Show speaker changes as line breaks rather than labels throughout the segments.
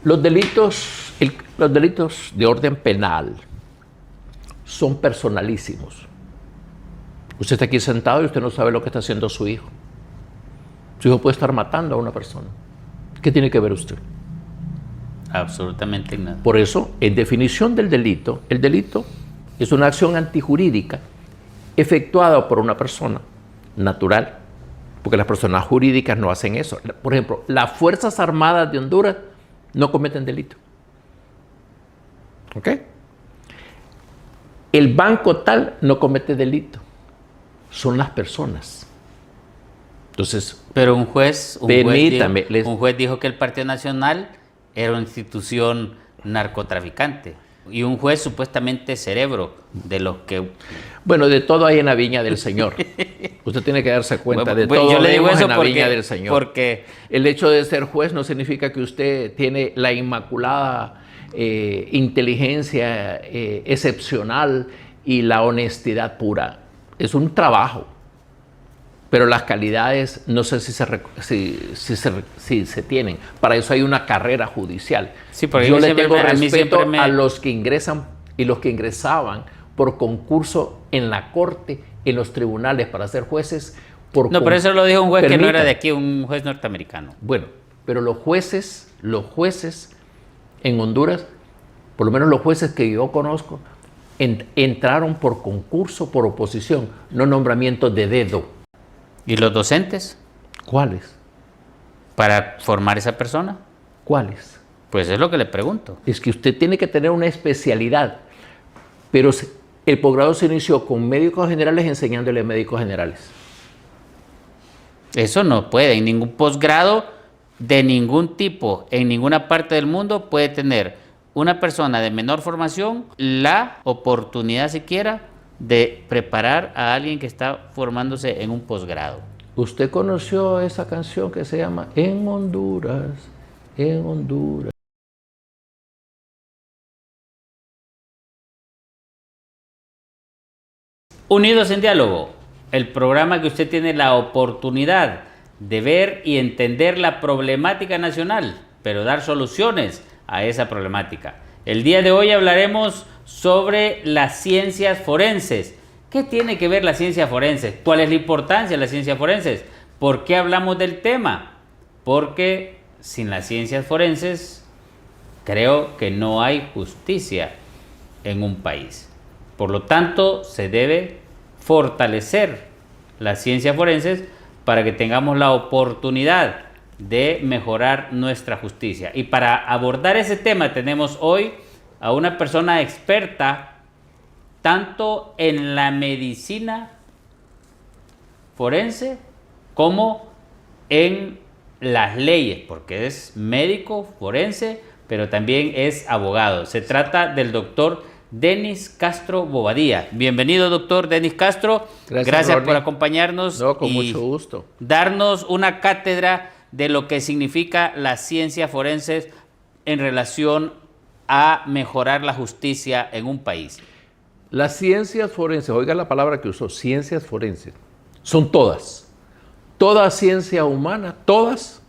Los delitos de orden penal son personalísimos. Usted está aquí sentado y usted no sabe lo que está haciendo su hijo. Su hijo puede estar matando a una persona. ¿Qué tiene que ver usted?
Absolutamente nada.
Por eso, en definición del delito, el delito es una acción antijurídica efectuada por una persona natural, porque las personas jurídicas no hacen eso. Por ejemplo, las Fuerzas Armadas de Honduras no cometen delito. ¿Ok? El banco tal no comete delito. Son las personas. Entonces,
pero un juez dijo que el Partido Nacional era una institución narcotraficante y un juez supuestamente cerebro de los que...
Bueno, de todo hay en la viña del Señor. Usted tiene que darse cuenta de todo.
Yo le digo eso
en la viña del Señor.
Porque
el hecho de ser juez no significa que usted tiene la inmaculada inteligencia excepcional y la honestidad pura. Es un trabajo. Pero las calidades no sé si se tienen. Para eso hay una carrera judicial.
Sí,
yo le tengo respeto a los que ingresan y los que ingresaban por concurso en la corte, en los tribunales para ser jueces.
Pero eso lo dijo un juez que no era de aquí, un juez norteamericano.
Bueno, pero los jueces en Honduras, por lo menos los jueces que yo conozco, entraron por concurso, por oposición, no nombramiento de dedo.
¿Y los docentes?
¿Cuáles?
¿Para formar esa persona?
¿Cuáles?
Pues es lo que le pregunto.
Es que usted tiene que tener una especialidad, pero el posgrado se inició con médicos generales enseñándole a médicos generales.
Eso no puede, en ningún posgrado de ningún tipo, en ninguna parte del mundo puede tener una persona de menor formación la oportunidad siquiera de preparar a alguien que está formándose en un posgrado.
¿Usted conoció esa canción que se llama En Honduras, en Honduras?
Unidos en Diálogo, el programa que usted tiene la oportunidad de ver y entender la problemática nacional, pero dar soluciones a esa problemática. El día de hoy hablaremos sobre las ciencias forenses. ¿Qué tiene que ver la ciencia forense? ¿Cuál es la importancia de las ciencias forenses? ¿Por qué hablamos del tema? Porque sin las ciencias forenses creo que no hay justicia en un país. Por lo tanto, se debe fortalecer las ciencias forenses para que tengamos la oportunidad de mejorar nuestra justicia. Y para abordar ese tema tenemos hoy a una persona experta tanto en la medicina forense como en las leyes, porque es médico forense, pero también es abogado. Se trata del doctor Denis Castro Bobadilla. Bienvenido, doctor Denis Castro. Gracias por acompañarnos.
No, con mucho gusto.
Darnos una cátedra de lo que significa las ciencias forenses en relación a mejorar la justicia en un país.
Las ciencias forenses, oiga la palabra que usó, ciencias forenses, son todas. Toda ciencia humana, todas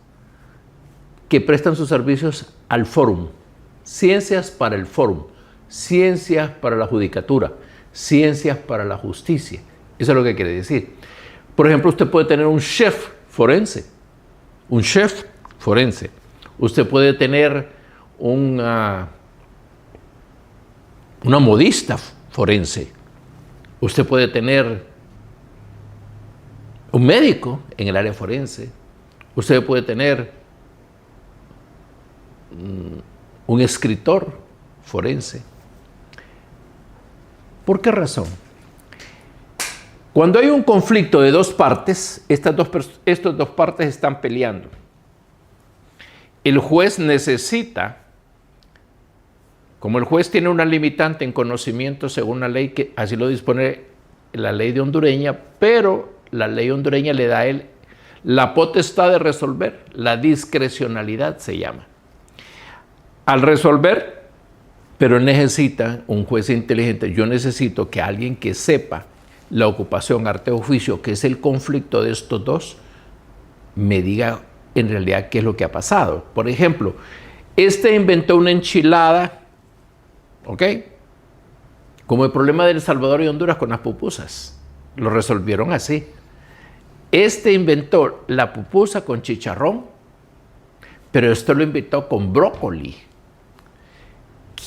que prestan sus servicios al fórum. Ciencias para el fórum, ciencias para la judicatura, ciencias para la justicia. Eso es lo que quiere decir. Por ejemplo, usted puede tener un chef forense. Un chef forense. Usted puede tener una modista forense. Usted puede tener un médico en el área forense. Usted puede tener un escritor forense. ¿Por qué razón? Cuando hay un conflicto de dos partes, estas dos partes están peleando. El juez necesita, como el juez tiene una limitante en conocimiento según la ley, que así lo dispone la ley de hondureña, pero la ley hondureña le da a él la potestad de resolver, la discrecionalidad se llama. Al resolver, pero necesita un juez inteligente. Yo necesito que alguien que sepa la ocupación arte oficio, que es el conflicto de estos dos, me diga en realidad qué es lo que ha pasado. Por ejemplo, Este inventó una enchilada, ¿ok? Como el problema de El Salvador y Honduras con las pupusas. Lo resolvieron así. Este inventó la pupusa con chicharrón, pero esto lo inventó con brócoli.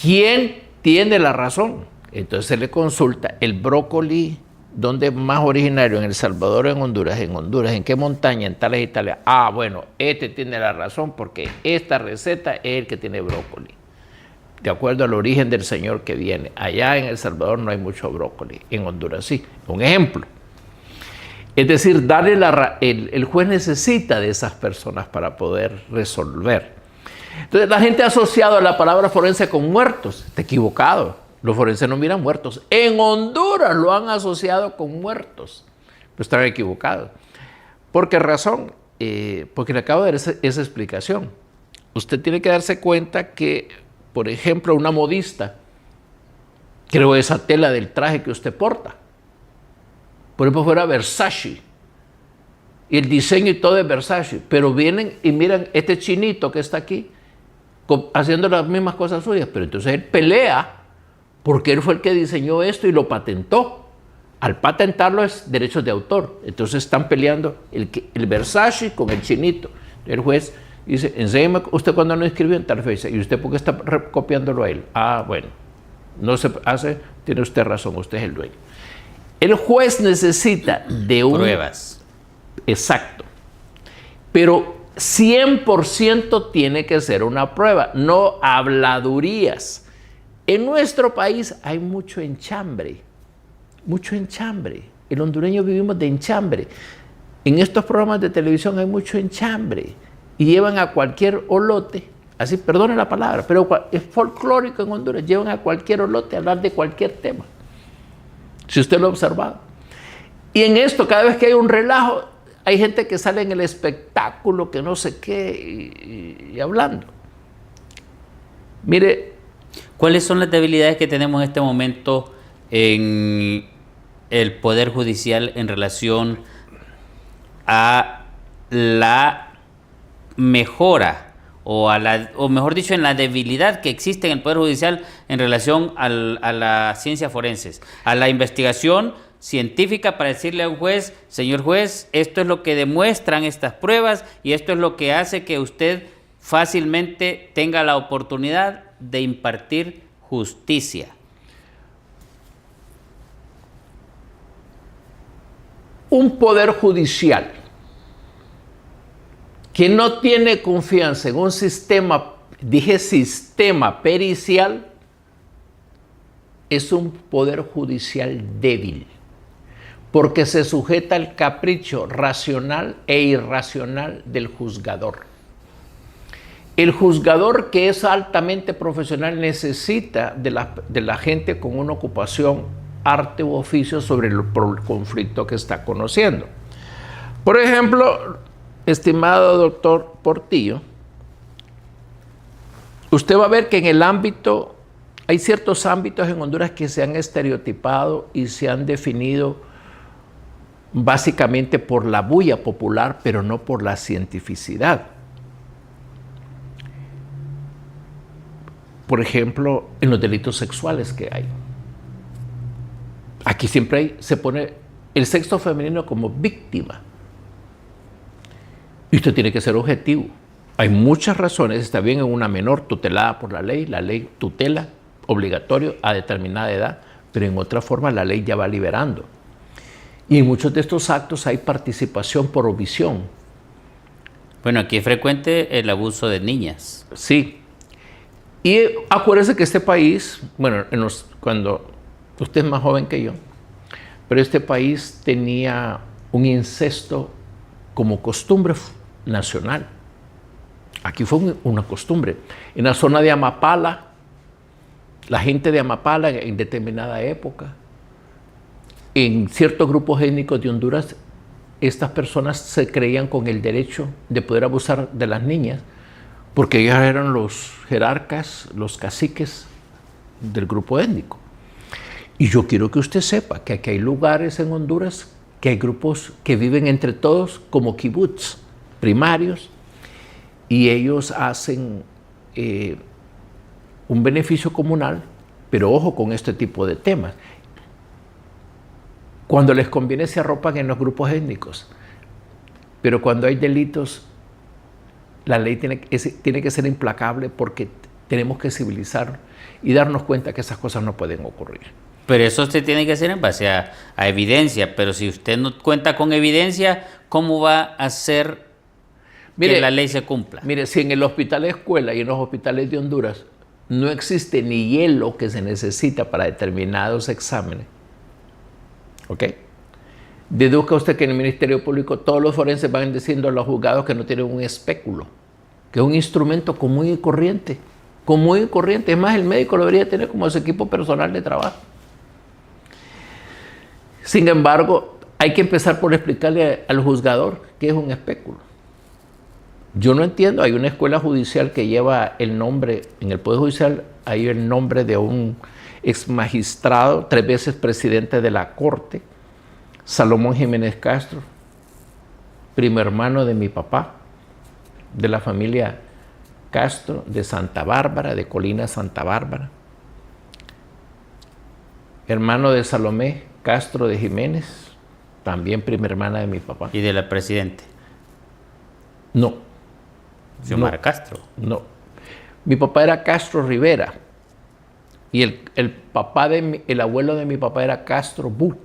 ¿Quién tiene la razón? Entonces se le consulta el brócoli, ¿dónde es más originario? ¿En El Salvador o en Honduras? En Honduras. ¿En qué montaña? En tales y tales. Ah, bueno, este tiene la razón porque esta receta es el que tiene brócoli. De acuerdo al origen del señor que viene. Allá en El Salvador no hay mucho brócoli, en Honduras sí. Un ejemplo. Es decir, el juez necesita de esas personas para poder resolver. Entonces la gente ha asociado la palabra forense con muertos. Está equivocado. Los forenses no miran muertos. En Honduras lo han asociado con muertos. Pero están equivocados. ¿Por qué razón? Porque le acabo de dar esa explicación. Usted tiene que darse cuenta que, por ejemplo, una modista creó esa tela del traje que usted porta. Por ejemplo, fuera Versace. Y el diseño y todo es Versace. Pero vienen y miran este chinito que está aquí haciendo las mismas cosas suyas. Pero entonces él pelea porque él fue el que diseñó esto y lo patentó. Al patentarlo es derechos de autor. Entonces están peleando el Versace con el chinito. El juez dice, enséñeme usted cuando lo escribió en tal fecha. ¿Y usted por qué está copiándolo a él? Ah, bueno. No se hace, tiene usted razón, usted es el dueño. El juez necesita de
pruebas.
Exacto. Pero 100% tiene que ser una prueba, no habladurías. En nuestro país hay mucho enchambre, mucho enchambre. El hondureño vivimos de enchambre. En estos programas de televisión hay mucho enchambre y llevan a cualquier olote, así, perdone la palabra, pero es folclórico en Honduras, llevan a cualquier olote a hablar de cualquier tema. Si usted lo ha observado. Y en esto, cada vez que hay un relajo, hay gente que sale en el espectáculo, que no sé qué, y hablando. Mire.
¿Cuáles son las debilidades que tenemos en este momento en el Poder Judicial en relación a la mejora o mejor dicho, en la debilidad que existe en el Poder Judicial en relación a la ciencia forenses, a la investigación científica para decirle a un juez, señor juez, esto es lo que demuestran estas pruebas y esto es lo que hace que usted fácilmente tenga la oportunidad de impartir justicia?
Un poder judicial que no tiene confianza en un sistema, dije sistema pericial, es un poder judicial débil, porque se sujeta al capricho racional e irracional del juzgador. El juzgador, que es altamente profesional, necesita de la gente con una ocupación, arte u oficio sobre el conflicto que está conociendo. Por ejemplo, estimado doctor Portillo, usted va a ver que en el ámbito, hay ciertos ámbitos en Honduras que se han estereotipado y se han definido básicamente por la bulla popular, pero no por la cientificidad. Por ejemplo, en los delitos sexuales que hay. Aquí siempre se pone el sexo femenino como víctima. Y usted tiene que ser objetivo. Hay muchas razones, está bien en una menor tutelada por la ley tutela obligatorio a determinada edad, pero en otra forma la ley ya va liberando. Y en muchos de estos actos hay participación por omisión.
Bueno, aquí es frecuente el abuso de niñas.
Sí. Y acuérdese que este país, bueno, cuando usted es más joven que yo, pero este país tenía un incesto como costumbre nacional. Aquí fue una costumbre. En la zona de Amapala, la gente de Amapala en determinada época, en ciertos grupos étnicos de Honduras, estas personas se creían con el derecho de poder abusar de las niñas, porque ellos eran los jerarcas, los caciques del grupo étnico. Y yo quiero que usted sepa que aquí hay lugares en Honduras que hay grupos que viven entre todos como kibbutz primarios, y ellos hacen un beneficio comunal, pero ojo con este tipo de temas. Cuando les conviene se arropan en los grupos étnicos, pero cuando hay delitos, la ley tiene que ser implacable porque tenemos que civilizar y darnos cuenta que esas cosas no pueden ocurrir.
Pero eso usted tiene que hacer en base a evidencia, pero si usted no cuenta con evidencia, ¿cómo va a hacer que la ley se cumpla?
Mire, si en el hospital escuela y en los hospitales de Honduras no existe ni hielo que se necesita para determinados exámenes, ¿ok? Deduzca usted que en el Ministerio Público todos los forenses van diciendo a los juzgados que no tienen un espéculo, que es un instrumento común y corriente. Común y corriente. Es más, el médico lo debería tener como su equipo personal de trabajo. Sin embargo, hay que empezar por explicarle al juzgador qué es un espéculo. Yo no entiendo, hay una escuela judicial que lleva el nombre, en el Poder Judicial hay el nombre de un ex magistrado, 3 veces presidente de la Corte, Salomón Jiménez Castro, primo hermano de mi papá, de la familia Castro, de Santa Bárbara, de Colina Santa Bárbara, hermano de Salomé Castro de Jiménez, también prima hermana de mi papá.
¿Y de la presidente?
No.
Xiomara Castro.
No. Mi papá era Castro Rivera y el abuelo de mi papá era Castro Bu.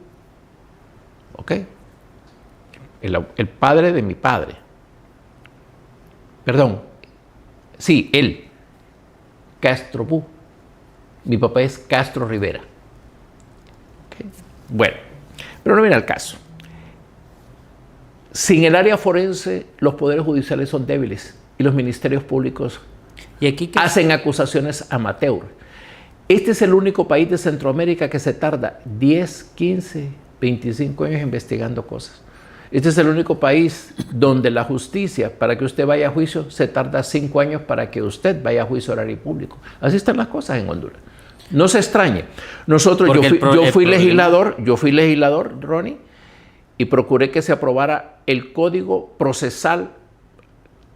¿Ok? El padre de mi padre. Perdón. Sí, él. Castro Bu. Mi papá es Castro Rivera. ¿Okay? Bueno, pero no viene al caso. Sin el área forense, los poderes judiciales son débiles y los ministerios públicos
¿Y aquí
hacen acusaciones amateur. Este es el único país de Centroamérica que se tarda 10, 15, 25 años investigando cosas. Este es el único país donde la justicia, para que usted vaya a juicio, se tarda 5 años para que usted vaya a juicio oral y público. Así están las cosas en Honduras. No se extrañe. Nosotros, yo fui legislador, Ronnie, y procuré que se aprobara el código procesal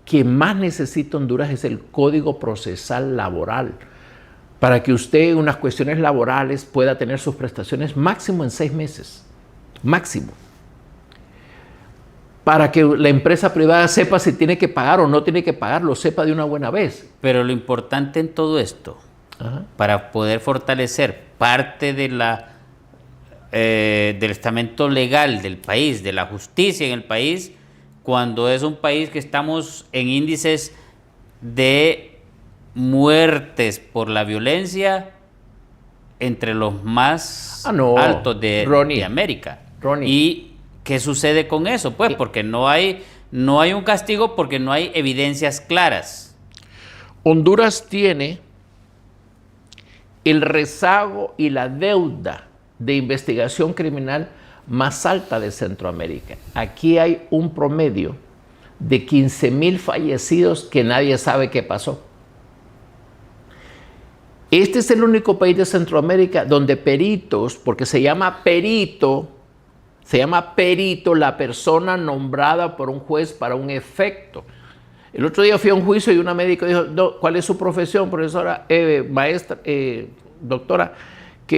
que más necesita Honduras, es el código procesal laboral, para que usted en unas cuestiones laborales pueda tener sus prestaciones máximo en 6 meses, máximo. Para que la empresa privada sepa si tiene que pagar o no tiene que pagar, lo sepa de una buena vez.
Pero lo importante en todo esto, para poder fortalecer parte de del estamento legal del país, de la justicia en el país, cuando es un país que estamos en índices de muertes por la violencia entre los más altos de América.
Ronnie.
¿Y qué sucede con eso? Pues porque no hay un castigo, porque no hay evidencias claras.
Honduras tiene el rezago y la deuda de investigación criminal más alta de Centroamérica. Aquí hay un promedio de 15,000 fallecidos que nadie sabe qué pasó. Este es el único país de Centroamérica donde peritos, porque se llama perito la persona nombrada por un juez para un efecto. El otro día fui a un juicio y una médica dijo, no, ¿cuál es su profesión, profesora, maestra, doctora?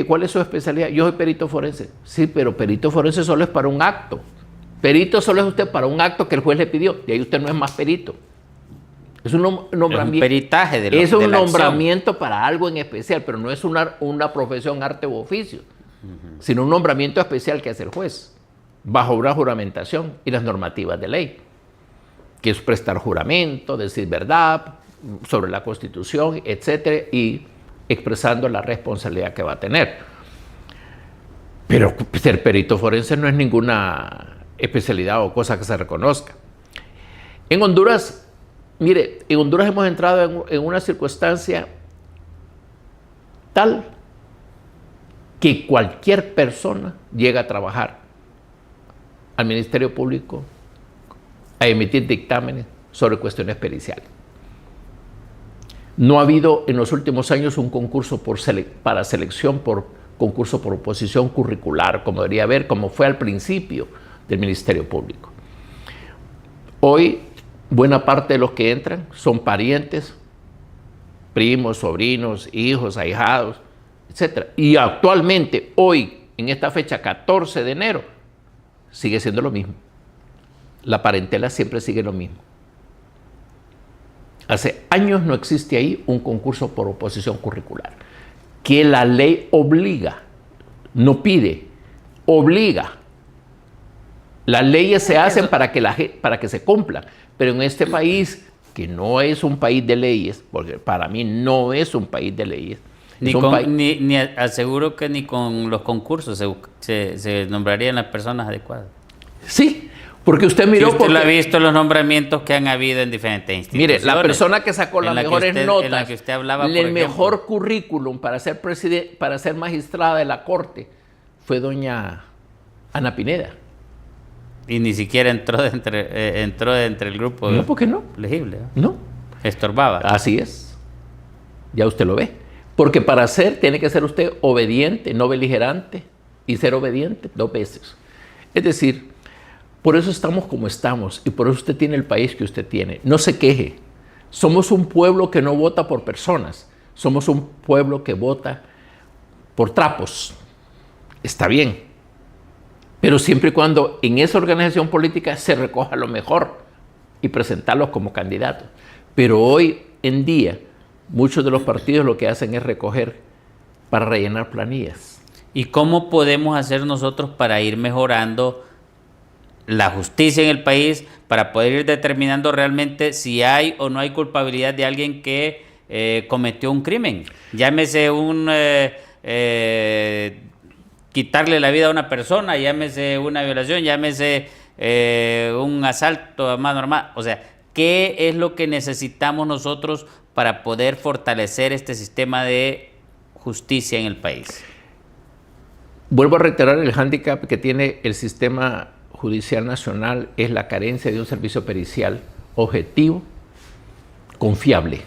¿Cuál es su especialidad? Yo soy perito forense. Sí, pero perito forense solo es para un acto. Perito solo es usted para un acto que el juez le pidió. Y ahí usted no es más perito. Es un nombramiento. Es un
peritaje de la
Es un nombramiento para algo en especial, pero no es una profesión, arte u oficio, sino un nombramiento especial que hace el juez, bajo una juramentación y las normativas de ley, que es prestar juramento, decir verdad sobre la Constitución, etcétera, y expresando la responsabilidad que va a tener. Pero ser perito forense no es ninguna especialidad o cosa que se reconozca. En Honduras, mire, en Honduras hemos entrado en una circunstancia tal que cualquier persona llega a trabajar al Ministerio Público a emitir dictámenes sobre cuestiones periciales. No ha habido en los últimos años un concurso para selección por concurso por oposición curricular, como debería haber, como fue al principio del Ministerio Público. Hoy, buena parte de los que entran son parientes primos, sobrinos, hijos, ahijados, etc. Y actualmente, hoy, en esta fecha, 14 de enero, sigue siendo lo mismo. La parentela siempre sigue lo mismo. Hace años no existe ahí un concurso por oposición curricular, que la ley obliga, no pide, obliga. Las leyes se hacen para que se cumplan, pero en este país, que no es un país de leyes, porque para mí no es un país de leyes.
Ni aseguro que ni con los concursos se nombrarían las personas adecuadas.
Sí, porque usted miró...
Si usted lo ha visto en los nombramientos que han habido en diferentes instituciones.
Mire, la persona que sacó las mejores notas,
en la que usted hablaba,
el mejor currículum para ser magistrada de la Corte fue doña Ana Pineda.
Y ni siquiera entró entre el grupo.
No, ¿por qué no?
Legible.
No.
Estorbaba.
Así es. Ya usted lo ve. Porque para tiene que ser usted obediente, no beligerante, y ser obediente 2 veces. Es decir, por eso estamos como estamos y por eso usted tiene el país que usted tiene. No se queje. Somos un pueblo que no vota por personas. Somos un pueblo que vota por trapos. Está bien. Pero siempre y cuando en esa organización política se recoja lo mejor y presentarlos como candidatos. Pero hoy en día, muchos de los partidos lo que hacen es recoger para rellenar planillas.
¿Y cómo podemos hacer nosotros para ir mejorando la justicia en el país, para poder ir determinando realmente si hay o no hay culpabilidad de alguien que cometió un crimen? Llámese quitarle la vida a una persona, llámese una violación, llámese un asalto a mano armada. O sea, ¿qué es lo que necesitamos nosotros para poder fortalecer este sistema de justicia en el país?
Vuelvo a reiterar, el hándicap que tiene el sistema judicial nacional es la carencia de un servicio pericial objetivo, confiable.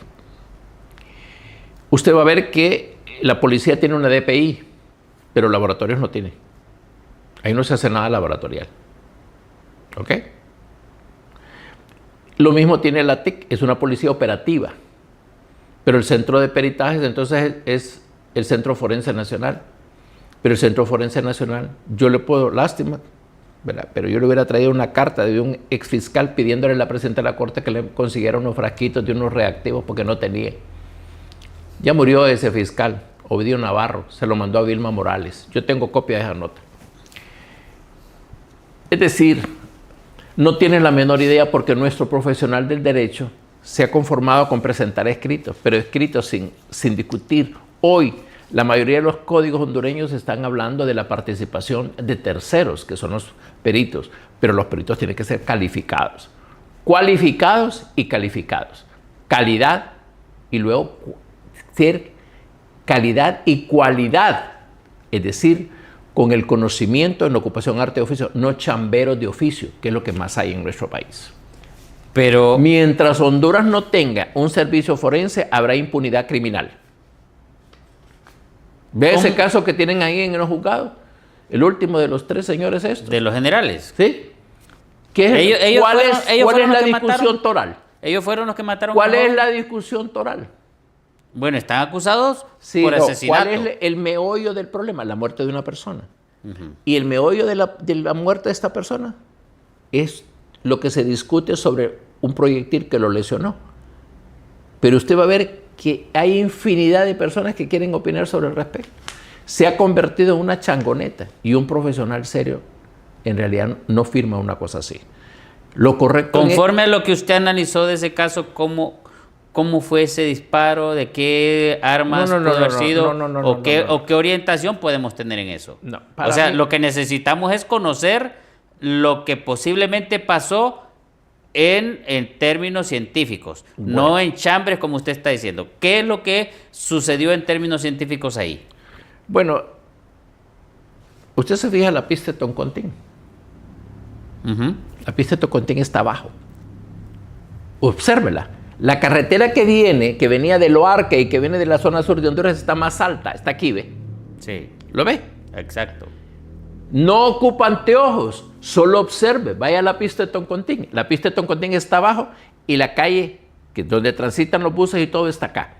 Usted va a ver que la policía tiene una DPI, pero laboratorios no tiene. Ahí no se hace nada laboratorial. ¿Ok? Lo mismo tiene la TIC, es una policía operativa, pero el centro de peritajes entonces es el Centro Forense Nacional. Pero el Centro Forense Nacional, yo le puedo, lástima, ¿verdad? Pero yo le hubiera traído una carta de un exfiscal pidiéndole a la presidenta de la Corte que le consiguiera unos frasquitos de unos reactivos porque no tenía. Ya murió ese fiscal, Ovidio Navarro, se lo mandó a Vilma Morales. Yo tengo copia de esa nota. Es decir, no tienen la menor idea porque nuestro profesional del derecho se ha conformado con presentar escritos, pero escritos sin discutir. Hoy, la mayoría de los códigos hondureños están hablando de la participación de terceros, que son los peritos, pero los peritos tienen que ser calificados. Cualificados y calificados. Calidad y luego ser calidad y cualidad, es decir, con el conocimiento en la ocupación arte de oficio, no chamberos de oficio, que es lo que más hay en nuestro país.
Pero
mientras Honduras no tenga un servicio forense, habrá impunidad criminal. ¿Ve ese caso que tienen ahí en los juzgados? El último de los 3 señores estos.
De los generales.
¿Sí? ¿Cuál es la discusión toral?
Ellos fueron los que mataron.
¿Cuál es la discusión toral?
Bueno, están acusados por asesinato.
¿Cuál es el meollo del problema? La muerte de una persona. Y el meollo de la muerte de esta persona es lo que se discute sobre un proyectil que lo lesionó. Pero usted va a ver que hay infinidad de personas que quieren opinar sobre el respecto. Se ha convertido en una changoneta y un profesional serio en realidad no firma una cosa así. Lo correcto.
Conforme a lo que usted analizó de ese caso, ¿cómo fue ese disparo? ¿De qué armas pudo haber sido? ¿O qué orientación podemos tener en eso?
No,
o sea, lo que necesitamos es conocer lo que posiblemente pasó en términos científicos, no en chambres como usted está diciendo. ¿Qué es lo que sucedió en términos científicos ahí?
Bueno, usted se fija en la pista de Toncontín. La pista de Toncontín está abajo. Obsérvela. La carretera que venía de Loarca y que viene de la zona sur de Honduras está más alta, está aquí, ¿ve?
Sí.
¿Lo ve?
Exacto.
No ocupa anteojos, solo observe, vaya a la pista de Toncontín. La pista de Toncontín está abajo y la calle donde transitan los buses y todo está acá.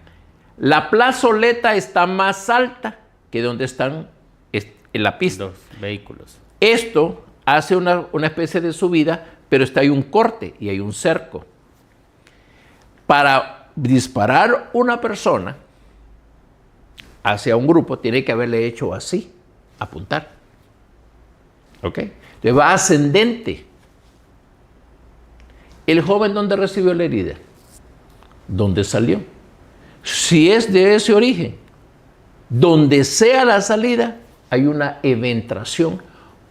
La plazoleta está más alta que donde están en la pista.
Los vehículos.
Esto hace una especie de subida, pero hay un corte y hay un cerco. Para disparar una persona hacia un grupo, tiene que haberle hecho así, apuntar. ¿Ok? Entonces va ascendente. ¿El joven dónde recibió la herida? ¿Dónde salió? Si es de ese origen, donde sea la salida, hay una eventración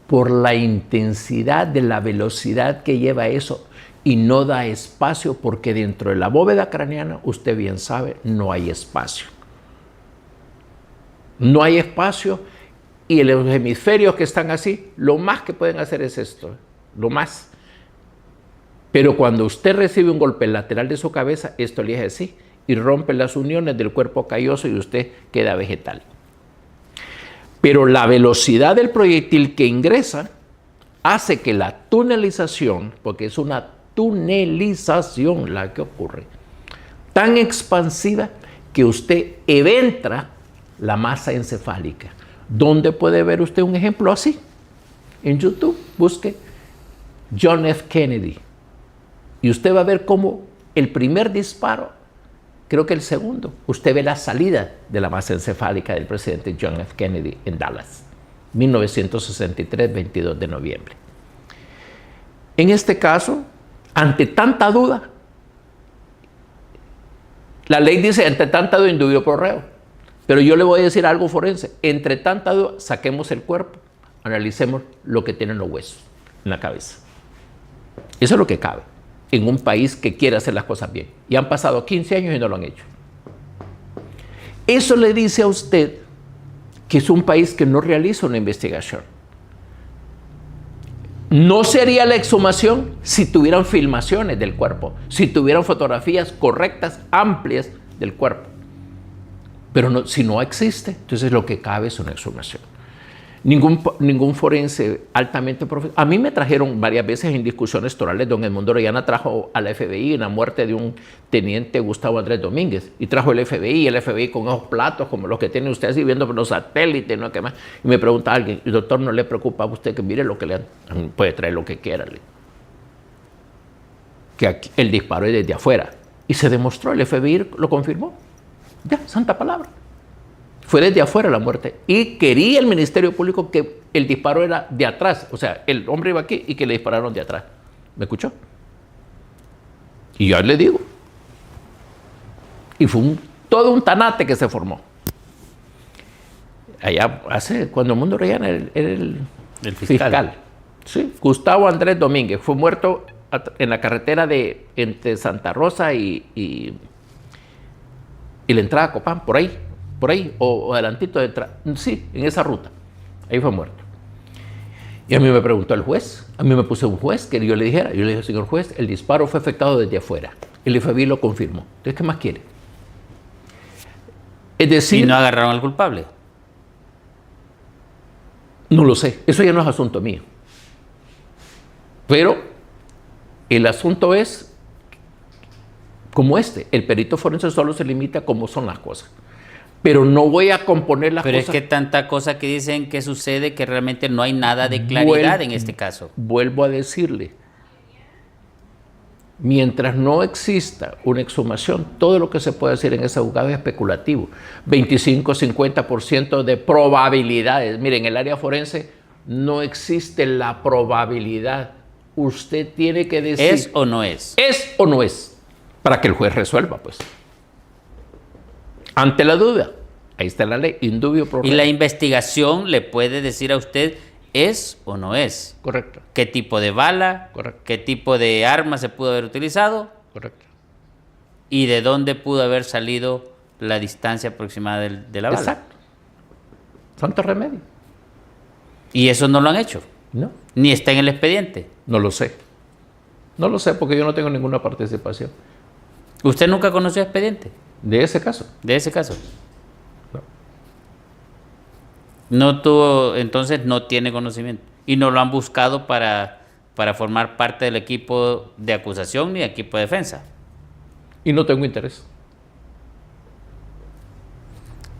por la intensidad de la velocidad que lleva eso y no da espacio porque dentro de la bóveda craneana, usted bien sabe, no hay espacio. No hay espacio y los hemisferios que están así, lo más que pueden hacer es esto, lo más. Pero cuando usted recibe un golpe lateral de su cabeza, esto le hace así y rompe las uniones del cuerpo calloso y usted queda vegetal. Pero la velocidad del proyectil que ingresa hace que la tunelización, porque es una tunelización la que ocurre, tan expansiva que usted eventra la masa encefálica. ¿Dónde puede ver usted un ejemplo así? En YouTube, busque John F. Kennedy. Y usted va a ver cómo el primer disparo, creo que el segundo, usted ve la salida de la masa encefálica del presidente John F. Kennedy en Dallas, 1963, 22 de noviembre. En este caso, ante tanta duda, la ley dice entre tanta duda indubio pro reo, pero yo le voy a decir algo forense, entre tanta duda saquemos el cuerpo, analicemos lo que tienen los huesos en la cabeza. Eso es lo que cabe en un país que quiere hacer las cosas bien. Y han pasado 15 años y no lo han hecho. Eso le dice a usted que es un país que no realiza una investigación. No sería la exhumación si tuvieran filmaciones del cuerpo, si tuvieran fotografías correctas, amplias del cuerpo. Pero no, si no existe, entonces lo que cabe es una exhumación. Ningún forense altamente profesional. A mí me trajeron varias veces en discusiones torales, don Edmundo Orellana trajo a la FBI en la muerte de un teniente Gustavo Andrés Domínguez, y trajo el FBI con esos platos como los que tienen ustedes y viendo por los satélites, ¿no? ¿Qué más? Y me pregunta alguien, doctor, ¿no le preocupa a usted que mire lo que le han? Puede traer lo que quiera. Que aquí, el disparo es desde afuera. Y se demostró, el FBI lo confirmó. Ya, santa palabra. Fue desde afuera la muerte. Y quería el Ministerio Público que el disparo era de atrás. O sea, el hombre iba aquí y que le dispararon de atrás. ¿Me escuchó? Y yo le digo. Y fue todo un tanate que se formó. Allá cuando el Mundo Orellana era el fiscal. Sí, Gustavo Andrés Domínguez fue muerto en la carretera entre Santa Rosa y la entrada a Copán, por ahí, o adelantito de entrada. Sí, en esa ruta. Ahí fue muerto. Y a mí me preguntó el juez, a mí me puso un juez que yo le dijera, yo le dije, señor juez, el disparo fue efectuado desde afuera. El FBI lo confirmó. Entonces, ¿qué más quiere? Es decir...
¿Y no agarraron al culpable?
No lo sé, eso ya no es asunto mío. Pero el asunto es como el perito forense solo se limita a cómo son las cosas. Pero no voy a componer las cosas.
Pero es que tanta cosa que dicen que sucede que realmente no hay nada de claridad en este caso. Vuelvo
a decirle, mientras no exista una exhumación, todo lo que se puede decir en ese juzgado es especulativo. 25-50% de probabilidades. Miren, en el área forense no existe la probabilidad. Usted tiene que decir...
¿Es o no es?
¿Es o no es? Para que el juez resuelva, pues. Ante la duda, ahí está la ley, indubio pro reo.
Y la investigación le puede decir a usted, ¿es o no es?
Correcto.
¿Qué tipo de bala?
Correcto.
¿Qué tipo de arma se pudo haber utilizado?
Correcto.
¿Y de dónde pudo haber salido la distancia aproximada de la bala?
Exacto. Santo remedio.
¿Y eso no lo han hecho?
No.
¿Ni está en el expediente?
No lo sé. No lo sé porque yo no tengo ninguna participación.
¿Usted nunca conoció expediente?
¿De ese caso?
¿De ese caso?
No.
No tuvo, entonces no tiene conocimiento. Y no lo han buscado para formar parte del equipo de acusación ni equipo de defensa.
Y no tengo interés.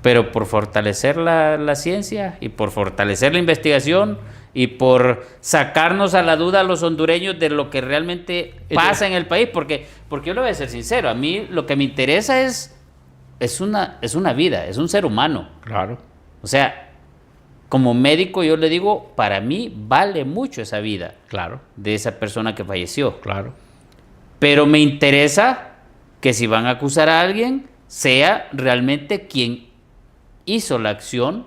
pero por fortalecer la ciencia y por fortalecer la investigación y por sacarnos a la duda a los hondureños de lo que realmente pasa en el país, porque yo le voy a ser sincero, a mí lo que me interesa es una vida, es un ser humano.
Claro.
O sea, como médico yo le digo, para mí vale mucho esa vida,
Claro.
de esa persona que falleció.
Claro.
Pero me interesa que si van a acusar a alguien, sea realmente quien hizo la acción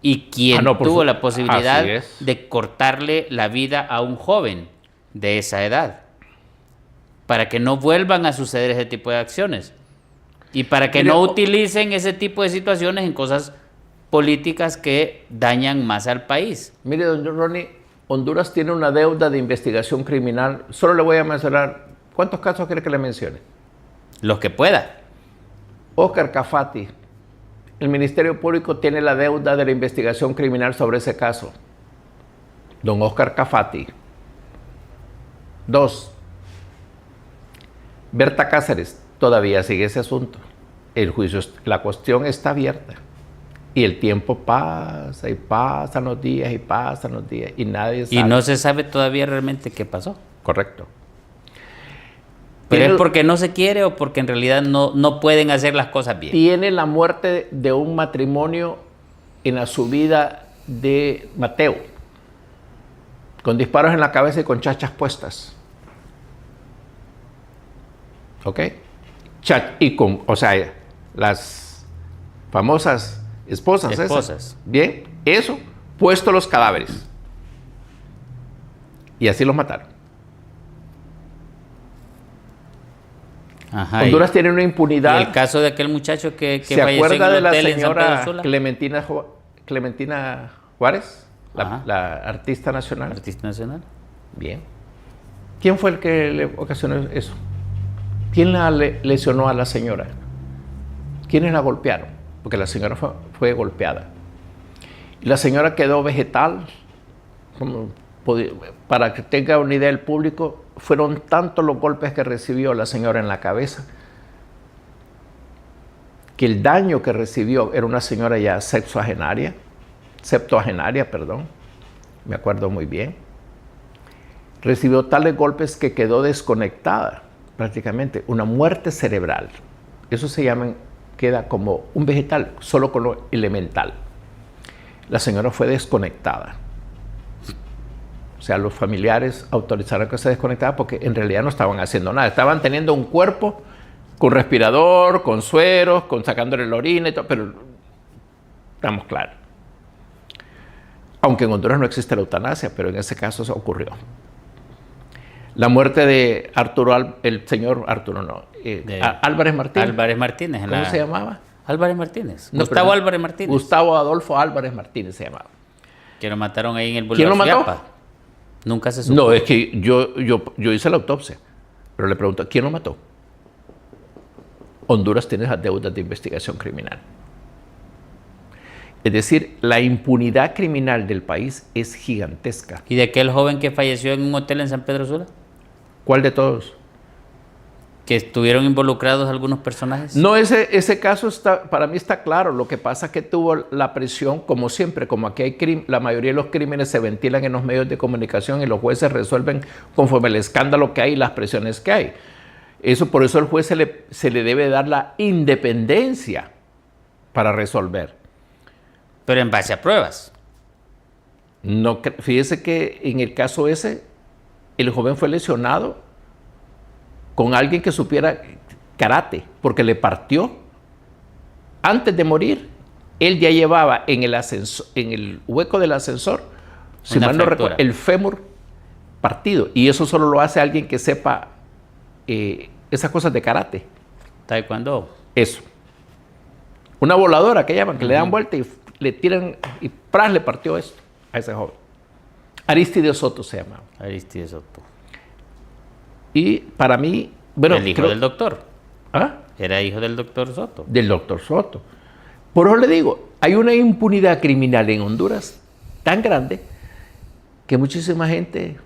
y quien tuvo la posibilidad de cortarle la vida a un joven de esa edad, para que no vuelvan a suceder ese tipo de acciones y para que no utilicen ese tipo de situaciones en cosas políticas que dañan más al país.
Mire, don Ronnie, Honduras tiene una deuda de investigación criminal. Solo le voy a mencionar, ¿cuántos casos quiere que le mencione?
Los que pueda.
Óscar Cafati. El Ministerio Público tiene la deuda de la investigación criminal sobre ese caso. Don Óscar Cafati. 2. Berta Cáceres. Todavía sigue ese asunto. El juicio, la cuestión está abierta. Y el tiempo pasa y pasan los días y pasan los días y nadie sabe.
Y no se sabe todavía realmente qué pasó.
Correcto.
Pero es porque no se quiere o porque en realidad no pueden hacer las cosas bien.
Tiene la muerte de un matrimonio en la subida de Mateo, con disparos en la cabeza y con chachas puestas. ¿Ok? O sea, las famosas esposas. Esas. Bien, eso, puesto los cadáveres. Y así los mataron.
Ajá,
Honduras tiene una impunidad.
¿Y el caso de aquel muchacho que
¿Se acuerda de la señora
Clementina
Juárez? La artista nacional.
Artista nacional.
Bien. ¿Quién fue el que le ocasionó eso? ¿Quién la lesionó a la señora? ¿Quiénes la golpearon? Porque la señora fue golpeada. Y la señora quedó vegetal. Para que tenga una idea el público, fueron tantos los golpes que recibió la señora en la cabeza, que el daño que recibió, era una señora ya septuagenaria, me acuerdo muy bien, recibió tales golpes que quedó desconectada prácticamente, una muerte cerebral. Eso queda como un vegetal, solo con lo elemental. La señora fue desconectada. O sea, los familiares autorizaron que se desconectara porque en realidad no estaban haciendo nada. Estaban teniendo un cuerpo con respirador, con sueros, sacándole la orina y todo, pero estamos claros. Aunque en Honduras no existe la eutanasia, pero en ese caso se ocurrió. La muerte de Álvarez Martínez.
Álvarez Martínez.
¿Cómo se llamaba?
Álvarez Martínez. Gustavo Álvarez Martínez.
Gustavo Adolfo Álvarez Martínez se llamaba.
Que lo mataron ahí en el Boulevard.
¿Quién lo mató?
Suyapa. Nunca se supo.
No, es que yo hice la autopsia, pero le pregunto, ¿quién lo mató? Honduras tiene esas deudas de investigación criminal. Es decir, la impunidad criminal del país es gigantesca.
¿Y de aquel joven que falleció en un hotel en San Pedro Sula?
¿Cuál de todos?
¿Que estuvieron involucrados algunos personajes?
No, ese caso para mí está claro. Lo que pasa es que tuvo la presión, como siempre, como aquí hay la mayoría de los crímenes se ventilan en los medios de comunicación y los jueces resuelven conforme el escándalo que hay y las presiones que hay. Por eso al juez se le debe dar la independencia para resolver.
Pero en base a pruebas.
No, fíjese que en el caso ese, el joven fue lesionado con alguien que supiera karate, porque le partió. Antes de morir, él ya llevaba en el hueco del ascensor, si mal no recuerdo, el fémur partido. Y eso solo lo hace alguien que sepa esas cosas de karate.
Taekwondo.
Eso. Una voladora que llaman, que le dan vuelta y le tiran y ¡pras! Le partió esto a ese joven. Aristides Soto se llamaba.
Aristides Soto.
Y para mí, bueno,
el hijo del doctor.
¿Ah?
Era hijo del doctor Soto.
Del doctor Soto. Por eso le digo, hay una impunidad criminal en Honduras tan grande que muchísima gente,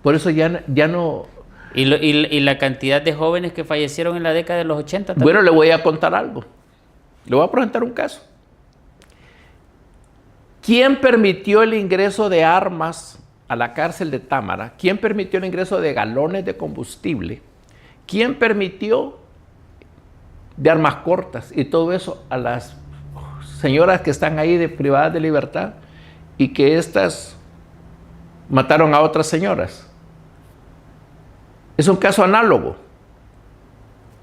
por eso ya no...
¿Y la cantidad de jóvenes que fallecieron en la década de los 80 también?
Bueno, le voy a contar algo. Le voy a presentar un caso. ¿Quién permitió el ingreso de armas a la cárcel de Támara? ¿Quién permitió el ingreso de galones de combustible? ¿Quién permitió de armas cortas y todo eso a las señoras que están ahí privadas de libertad y que éstas mataron a otras señoras? Es un caso análogo.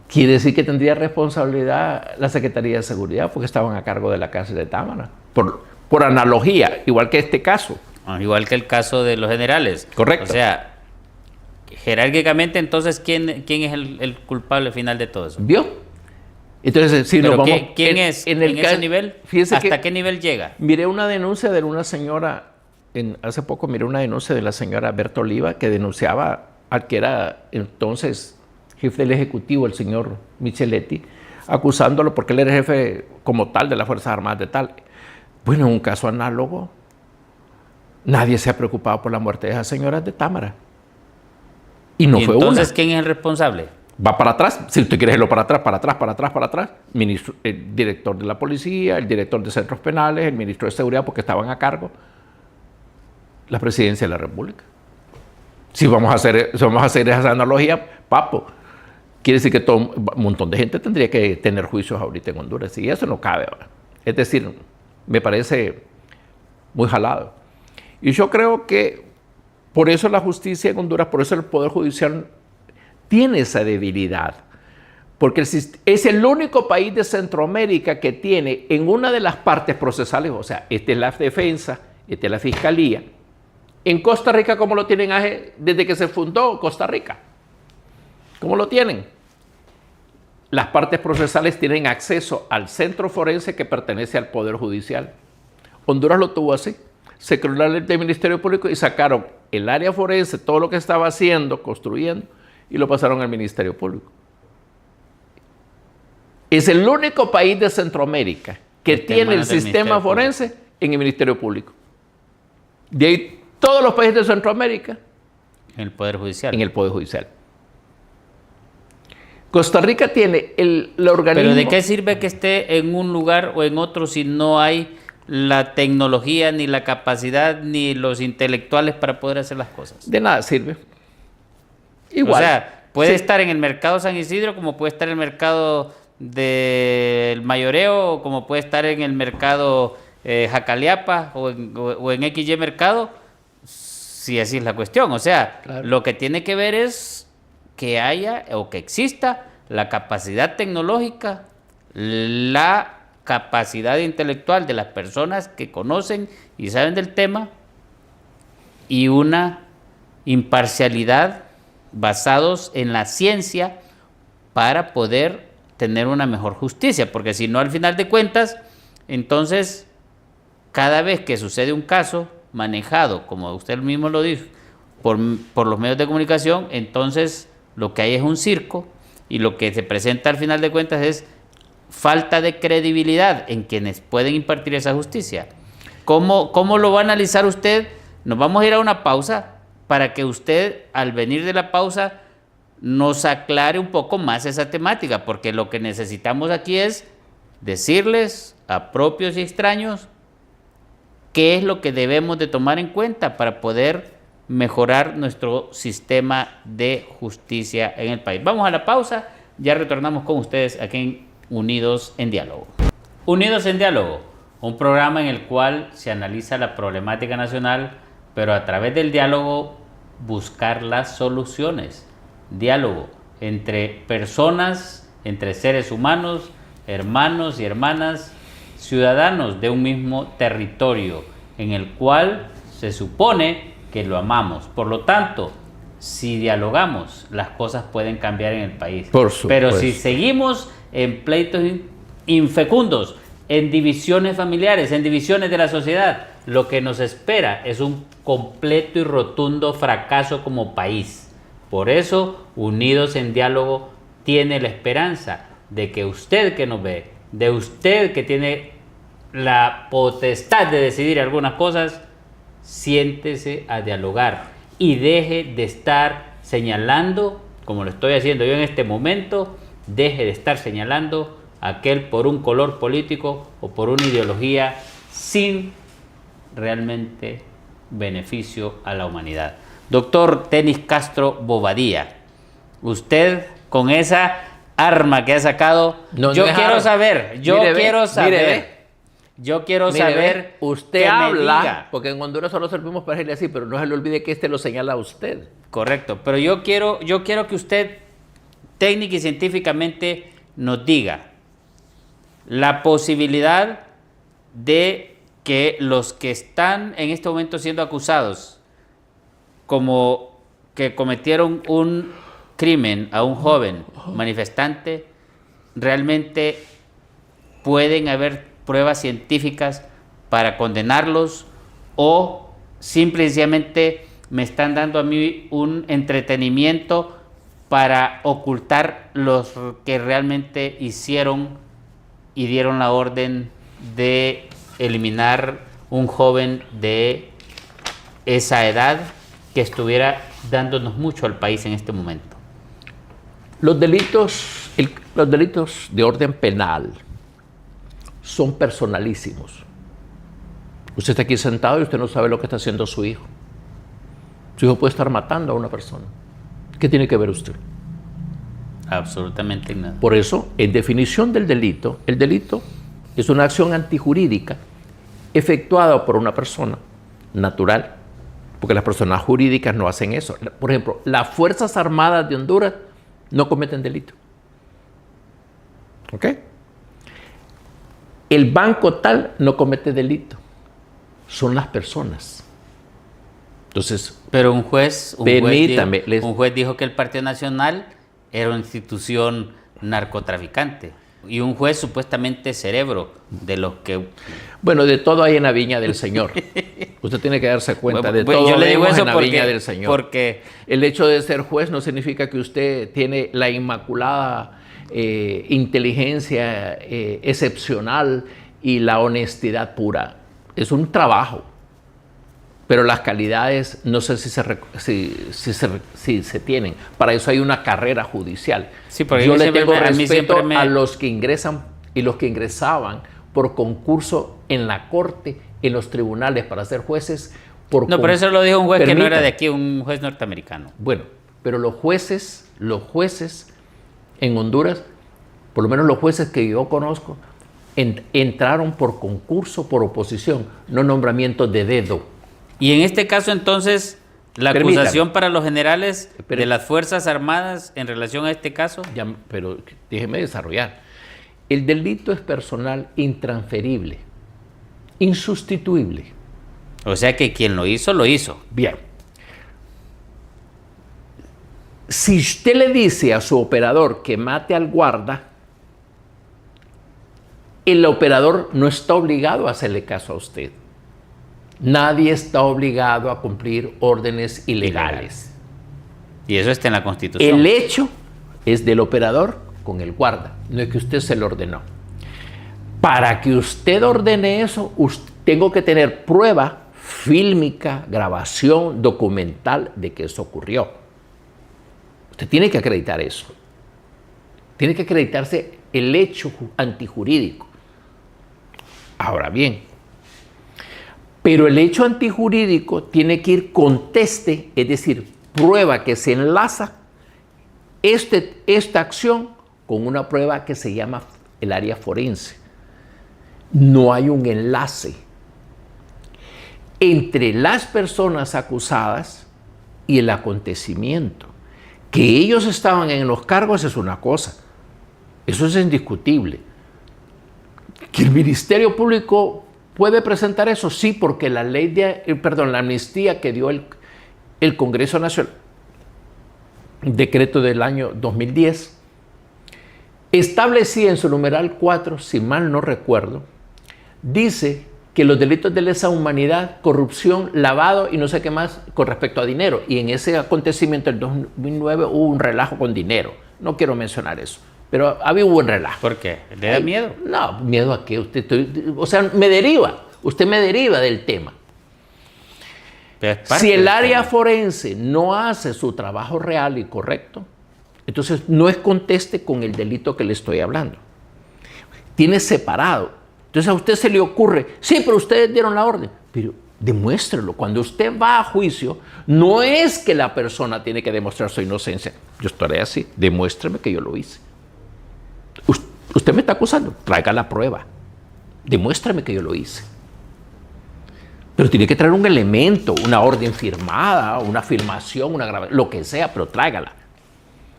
Quiere decir que tendría responsabilidad la Secretaría de Seguridad porque estaban a cargo de la cárcel de Támara. Por analogía, igual que este caso.
Igual que el caso de los generales.
Correcto.
O sea, jerárquicamente, entonces, ¿quién es el culpable final de todo eso?
¿Vio? Entonces, si nos vamos...
¿Quién es en ese nivel? ¿Hasta qué nivel llega?
Miré una denuncia de una señora, hace poco miré una denuncia de la señora Berta Oliva que denunciaba al que era entonces jefe del Ejecutivo, el señor Micheletti, acusándolo porque él era jefe como tal de las Fuerzas Armadas de tal. Bueno, en un caso análogo, nadie se ha preocupado por la muerte de esas señoras de Támara. Y no fue una.
Entonces, ¿quién es el responsable?
Va para atrás, si usted quiere irlo para atrás. El director de la policía, el director de centros penales, el ministro de seguridad, porque estaban a cargo, la presidencia de la República. Si vamos a hacer esa analogía, papo, quiere decir que un montón de gente tendría que tener juicios ahorita en Honduras, y eso no cabe ahora. Es decir, me parece muy jalado. Y yo creo que por eso la justicia en Honduras, por eso el Poder Judicial tiene esa debilidad, porque es el único país de Centroamérica que tiene en una de las partes procesales, o sea, esta es la defensa, esta es la fiscalía. En Costa Rica, ¿cómo lo tienen desde que se fundó Costa Rica? ¿Cómo lo tienen? Las partes procesales tienen acceso al centro forense que pertenece al Poder Judicial. Honduras lo tuvo así. Se creó la ley del Ministerio Público y sacaron el área forense, todo lo que estaba haciendo, construyendo, y lo pasaron al Ministerio Público. Es el único país de Centroamérica que tiene el sistema forense en el Ministerio Público. De ahí todos los países de Centroamérica
en el Poder Judicial.
En el Poder Judicial. Costa Rica tiene el organismo...
¿Pero de qué sirve que esté en un lugar o en otro si no hay la tecnología, ni la capacidad, ni los intelectuales para poder hacer las cosas?
De nada sirve. Igual.
O sea, puede estar en el mercado San Isidro, como puede estar en el mercado del Mayoreo, como puede estar en el mercado Jacaliapa o en XY Mercado, si así es la cuestión. O sea, claro, lo que tiene que ver es que haya o que exista la capacidad tecnológica, la capacidad intelectual de las personas que conocen y saben del tema y una imparcialidad basados en la ciencia para poder tener una mejor justicia, porque si no, al final de cuentas, entonces cada vez que sucede un caso manejado, como usted mismo lo dijo, por los medios de comunicación, entonces lo que hay es un circo y lo que se presenta al final de cuentas es falta de credibilidad en quienes pueden impartir esa justicia. ¿Cómo lo va a analizar usted? Nos vamos a ir a una pausa para que usted, al venir de la pausa, nos aclare un poco más esa temática, porque lo que necesitamos aquí es decirles a propios y extraños qué es lo que debemos de tomar en cuenta para poder mejorar nuestro sistema de justicia en el país. Vamos a la pausa, ya retornamos con ustedes aquí en Unidos en Diálogo. Unidos en Diálogo, un programa en el cual se analiza la problemática nacional, pero a través del diálogo buscar las soluciones. Diálogo entre personas, entre seres humanos, hermanos y hermanas, ciudadanos de un mismo territorio en el cual se supone que lo amamos. Por lo tanto, si dialogamos, las cosas pueden cambiar en el país.
Por supuesto.
Pero si seguimos en pleitos infecundos, en divisiones familiares, en divisiones de la sociedad, lo que nos espera es un completo y rotundo fracaso como país. Por eso, Unidos en Diálogo tiene la esperanza de que usted que nos ve, de usted que tiene la potestad de decidir algunas cosas, siéntese a dialogar y deje de estar señalando, como lo estoy haciendo yo en este momento, deje de estar señalando aquel por un color político o por una ideología sin realmente beneficio a la humanidad. Doctor Tenis Castro Bobadilla, usted con esa arma que ha sacado, yo quiero saber,
usted
que
habla,
me diga.
porque en Honduras solo servimos para decirle así, pero no se le olvide que este lo señala a usted.
Correcto, pero yo quiero que usted técnica y científicamente nos diga la posibilidad de que los que están en este momento siendo acusados como que cometieron un crimen a un joven manifestante, realmente pueden haber pruebas científicas para condenarlos, o simple y sencillamente me están dando a mí un entretenimiento para ocultar los que realmente hicieron y dieron la orden de eliminar un joven de esa edad que estuviera dándonos mucho al país en este momento.
Los delitos de orden penal son personalísimos. Usted está aquí sentado y usted no sabe lo que está haciendo su hijo. Su hijo puede estar matando a una persona. ¿Qué tiene que ver usted?
Absolutamente nada.
Por eso, en definición del delito, el delito es una acción antijurídica efectuada por una persona natural, porque las personas jurídicas no hacen eso. Por ejemplo, las Fuerzas Armadas de Honduras no cometen delito. ¿Ok? El banco tal no comete delito. Son las personas. Entonces,
pero un juez dijo que el Partido Nacional era una institución narcotraficante y un juez supuestamente cerebro de los que...
Bueno, de todo hay en la viña del Señor. Usted tiene que darse cuenta de todo.
Yo le digo eso
en la viña del Señor.
Porque
el hecho de ser juez no significa que usted tiene la inmaculada inteligencia excepcional y la honestidad pura. Es un trabajo. Pero las calidades no sé si se tienen. Para eso hay una carrera judicial.
Sí, porque
yo le tengo respeto a los que ingresan y los que ingresaban por concurso en la corte, en los tribunales para ser jueces.
Pero eso lo dijo un juez que no era de aquí, un juez norteamericano.
Bueno, pero los jueces en Honduras, por lo menos los jueces que yo conozco, entraron por concurso, por oposición, no nombramiento de dedo.
Y en este caso, entonces, la acusación para los generales de las Fuerzas Armadas en relación a este caso.
Pero déjeme desarrollar. El delito es personal, intransferible, insustituible.
O sea que quien lo hizo, lo hizo.
Bien. Si usted le dice a su operador que mate al guarda, el operador no está obligado a hacerle caso a usted. Nadie está obligado a cumplir órdenes ilegales.
Y eso está en la Constitución.
El hecho es del operador con el guarda, no es que usted se lo ordenó. Para que usted ordene eso, tengo que tener prueba fílmica, grabación, documental de que eso ocurrió. Usted tiene que acreditar eso. Tiene que acreditarse el hecho antijurídico. Ahora bien, pero el hecho antijurídico tiene que ir con teste, es decir, prueba que se enlaza esta acción con una prueba que se llama el área forense. No hay un enlace entre las personas acusadas y el acontecimiento. Que ellos estaban en los cargos es una cosa, eso es indiscutible. Que el Ministerio Público puede presentar eso, sí, porque la la amnistía que dio el Congreso Nacional, decreto del año 2010, establecía en su numeral 4, si mal no recuerdo, dice que los delitos de lesa humanidad, corrupción, lavado y no sé qué más con respecto a dinero. Y en ese acontecimiento del 2009 hubo un relajo con dinero. No quiero mencionar eso, pero había un buen relajo.
¿Por qué? ¿Le da miedo?
No, ¿miedo a qué? Usted me deriva del tema. Si el área forense no hace su trabajo real y correcto, entonces no es conteste con el delito que le estoy hablando. tiene separado. Entonces a usted se le ocurre, sí, pero ustedes dieron la orden. Pero demuéstrelo. Cuando usted va a juicio, no es que la persona tiene que demostrar su inocencia. Yo estaré así, demuéstreme que yo lo hice. Usted me está acusando, traiga la prueba. Demuéstrame que yo lo hice. Pero tiene que traer un elemento, una orden firmada, una filmación, una grabación, lo que sea, pero tráigala.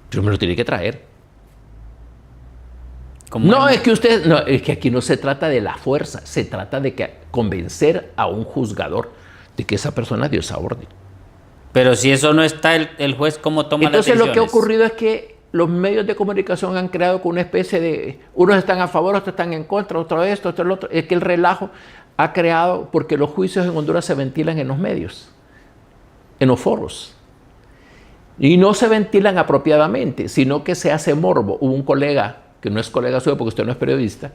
Pero me lo tiene que traer. No, es que aquí no se trata de la fuerza, se trata de convencer a un juzgador de que esa persona dio esa orden.
Pero si eso no está, el juez, ¿cómo toma las decisiones?
Entonces lo que ha ocurrido es que los medios de comunicación han creado con una especie de, unos están a favor, otros están en contra, otro esto, otro lo otro. Es que el relajo ha creado, porque los juicios en Honduras se ventilan en los medios, en los foros. Y no se ventilan apropiadamente, sino que se hace morbo. Hubo un colega, que no es colega suyo porque usted no es periodista,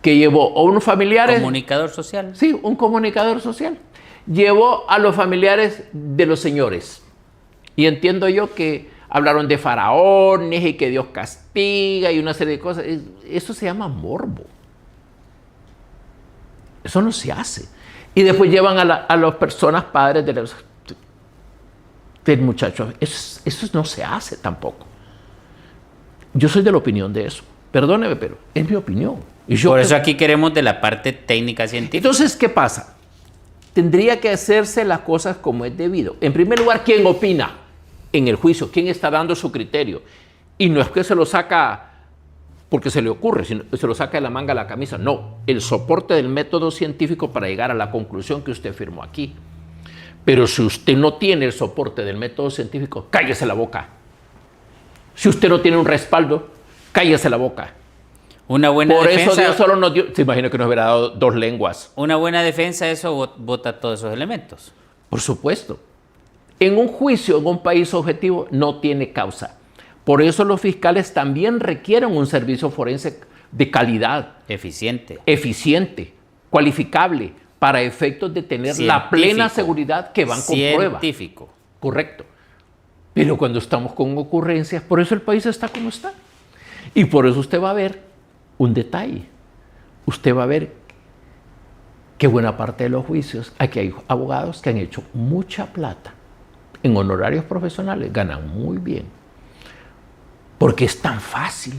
que llevó a unos familiares...
¿Comunicador social?
Sí, un comunicador social. Llevó a los familiares de los señores. Y entiendo yo que hablaron de faraones y que Dios castiga y una serie de cosas. Eso se llama morbo. Eso no se hace. Y después llevan a las personas padres del muchacho. Eso no se hace tampoco. Yo soy de la opinión de eso. Perdóneme, pero es mi opinión.
Por eso aquí queremos de la parte técnica científica.
Entonces, ¿qué pasa? Tendría que hacerse las cosas como es debido. En primer lugar, ¿quién opina en el juicio? ¿Quién está dando su criterio? Y no es que se lo saca porque se le ocurre, sino se lo saca de la manga a la camisa. No, el soporte del método científico para llegar a la conclusión que usted firmó aquí. Pero si usted no tiene el soporte del método científico, cállese la boca. Si usted no tiene un respaldo, cállese la boca.
Una buena
Por
defensa,
eso Dios solo nos dio, se imagina que nos hubiera dado dos lenguas.
Una buena defensa, eso vota todos esos elementos.
Por supuesto. En un juicio en un país objetivo no tiene causa. Por eso los fiscales también requieren un servicio forense de calidad. Eficiente, cualificable, para efectos de tener la plena seguridad que van con prueba.
Científico.
Correcto. Pero cuando estamos con ocurrencias, por eso el país está como está. Y por eso usted va a ver un detalle. Usted va a ver que buena parte de los juicios, aquí hay abogados que han hecho mucha plata en honorarios profesionales, ganan muy bien, porque es tan fácil.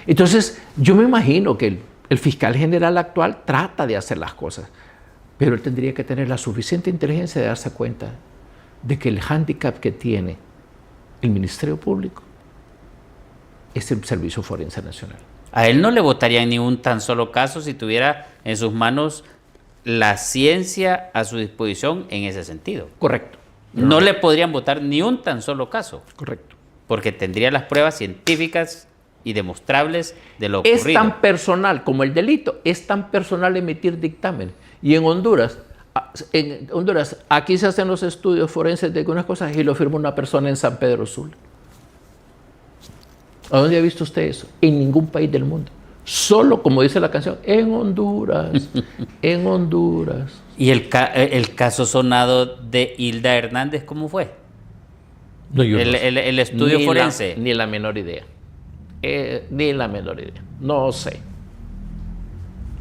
Entonces, yo me imagino que el fiscal general actual trata de hacer las cosas, pero él tendría que tener la suficiente inteligencia de darse cuenta de que el hándicap que tiene el Ministerio Público es el Servicio Forense Nacional.
A él no le votarían ni un tan solo caso si tuviera en sus manos la ciencia a su disposición en ese sentido.
Correcto.
No le podrían votar ni un tan solo caso.
Correcto.
Porque tendría las pruebas científicas y demostrables de lo ocurrido.
Es tan personal como el delito, es tan personal emitir dictamen. Y en Honduras, aquí se hacen los estudios forenses de algunas cosas y lo firma una persona en San Pedro Sula. ¿A dónde ha visto usted eso? En ningún país del mundo. Solo, como dice la canción, en Honduras, en Honduras.
¿Y el caso sonado de Hilda Hernández, cómo fue?
No, yo
el estudio forense.
Ni la menor idea. Ni la menor idea. No sé.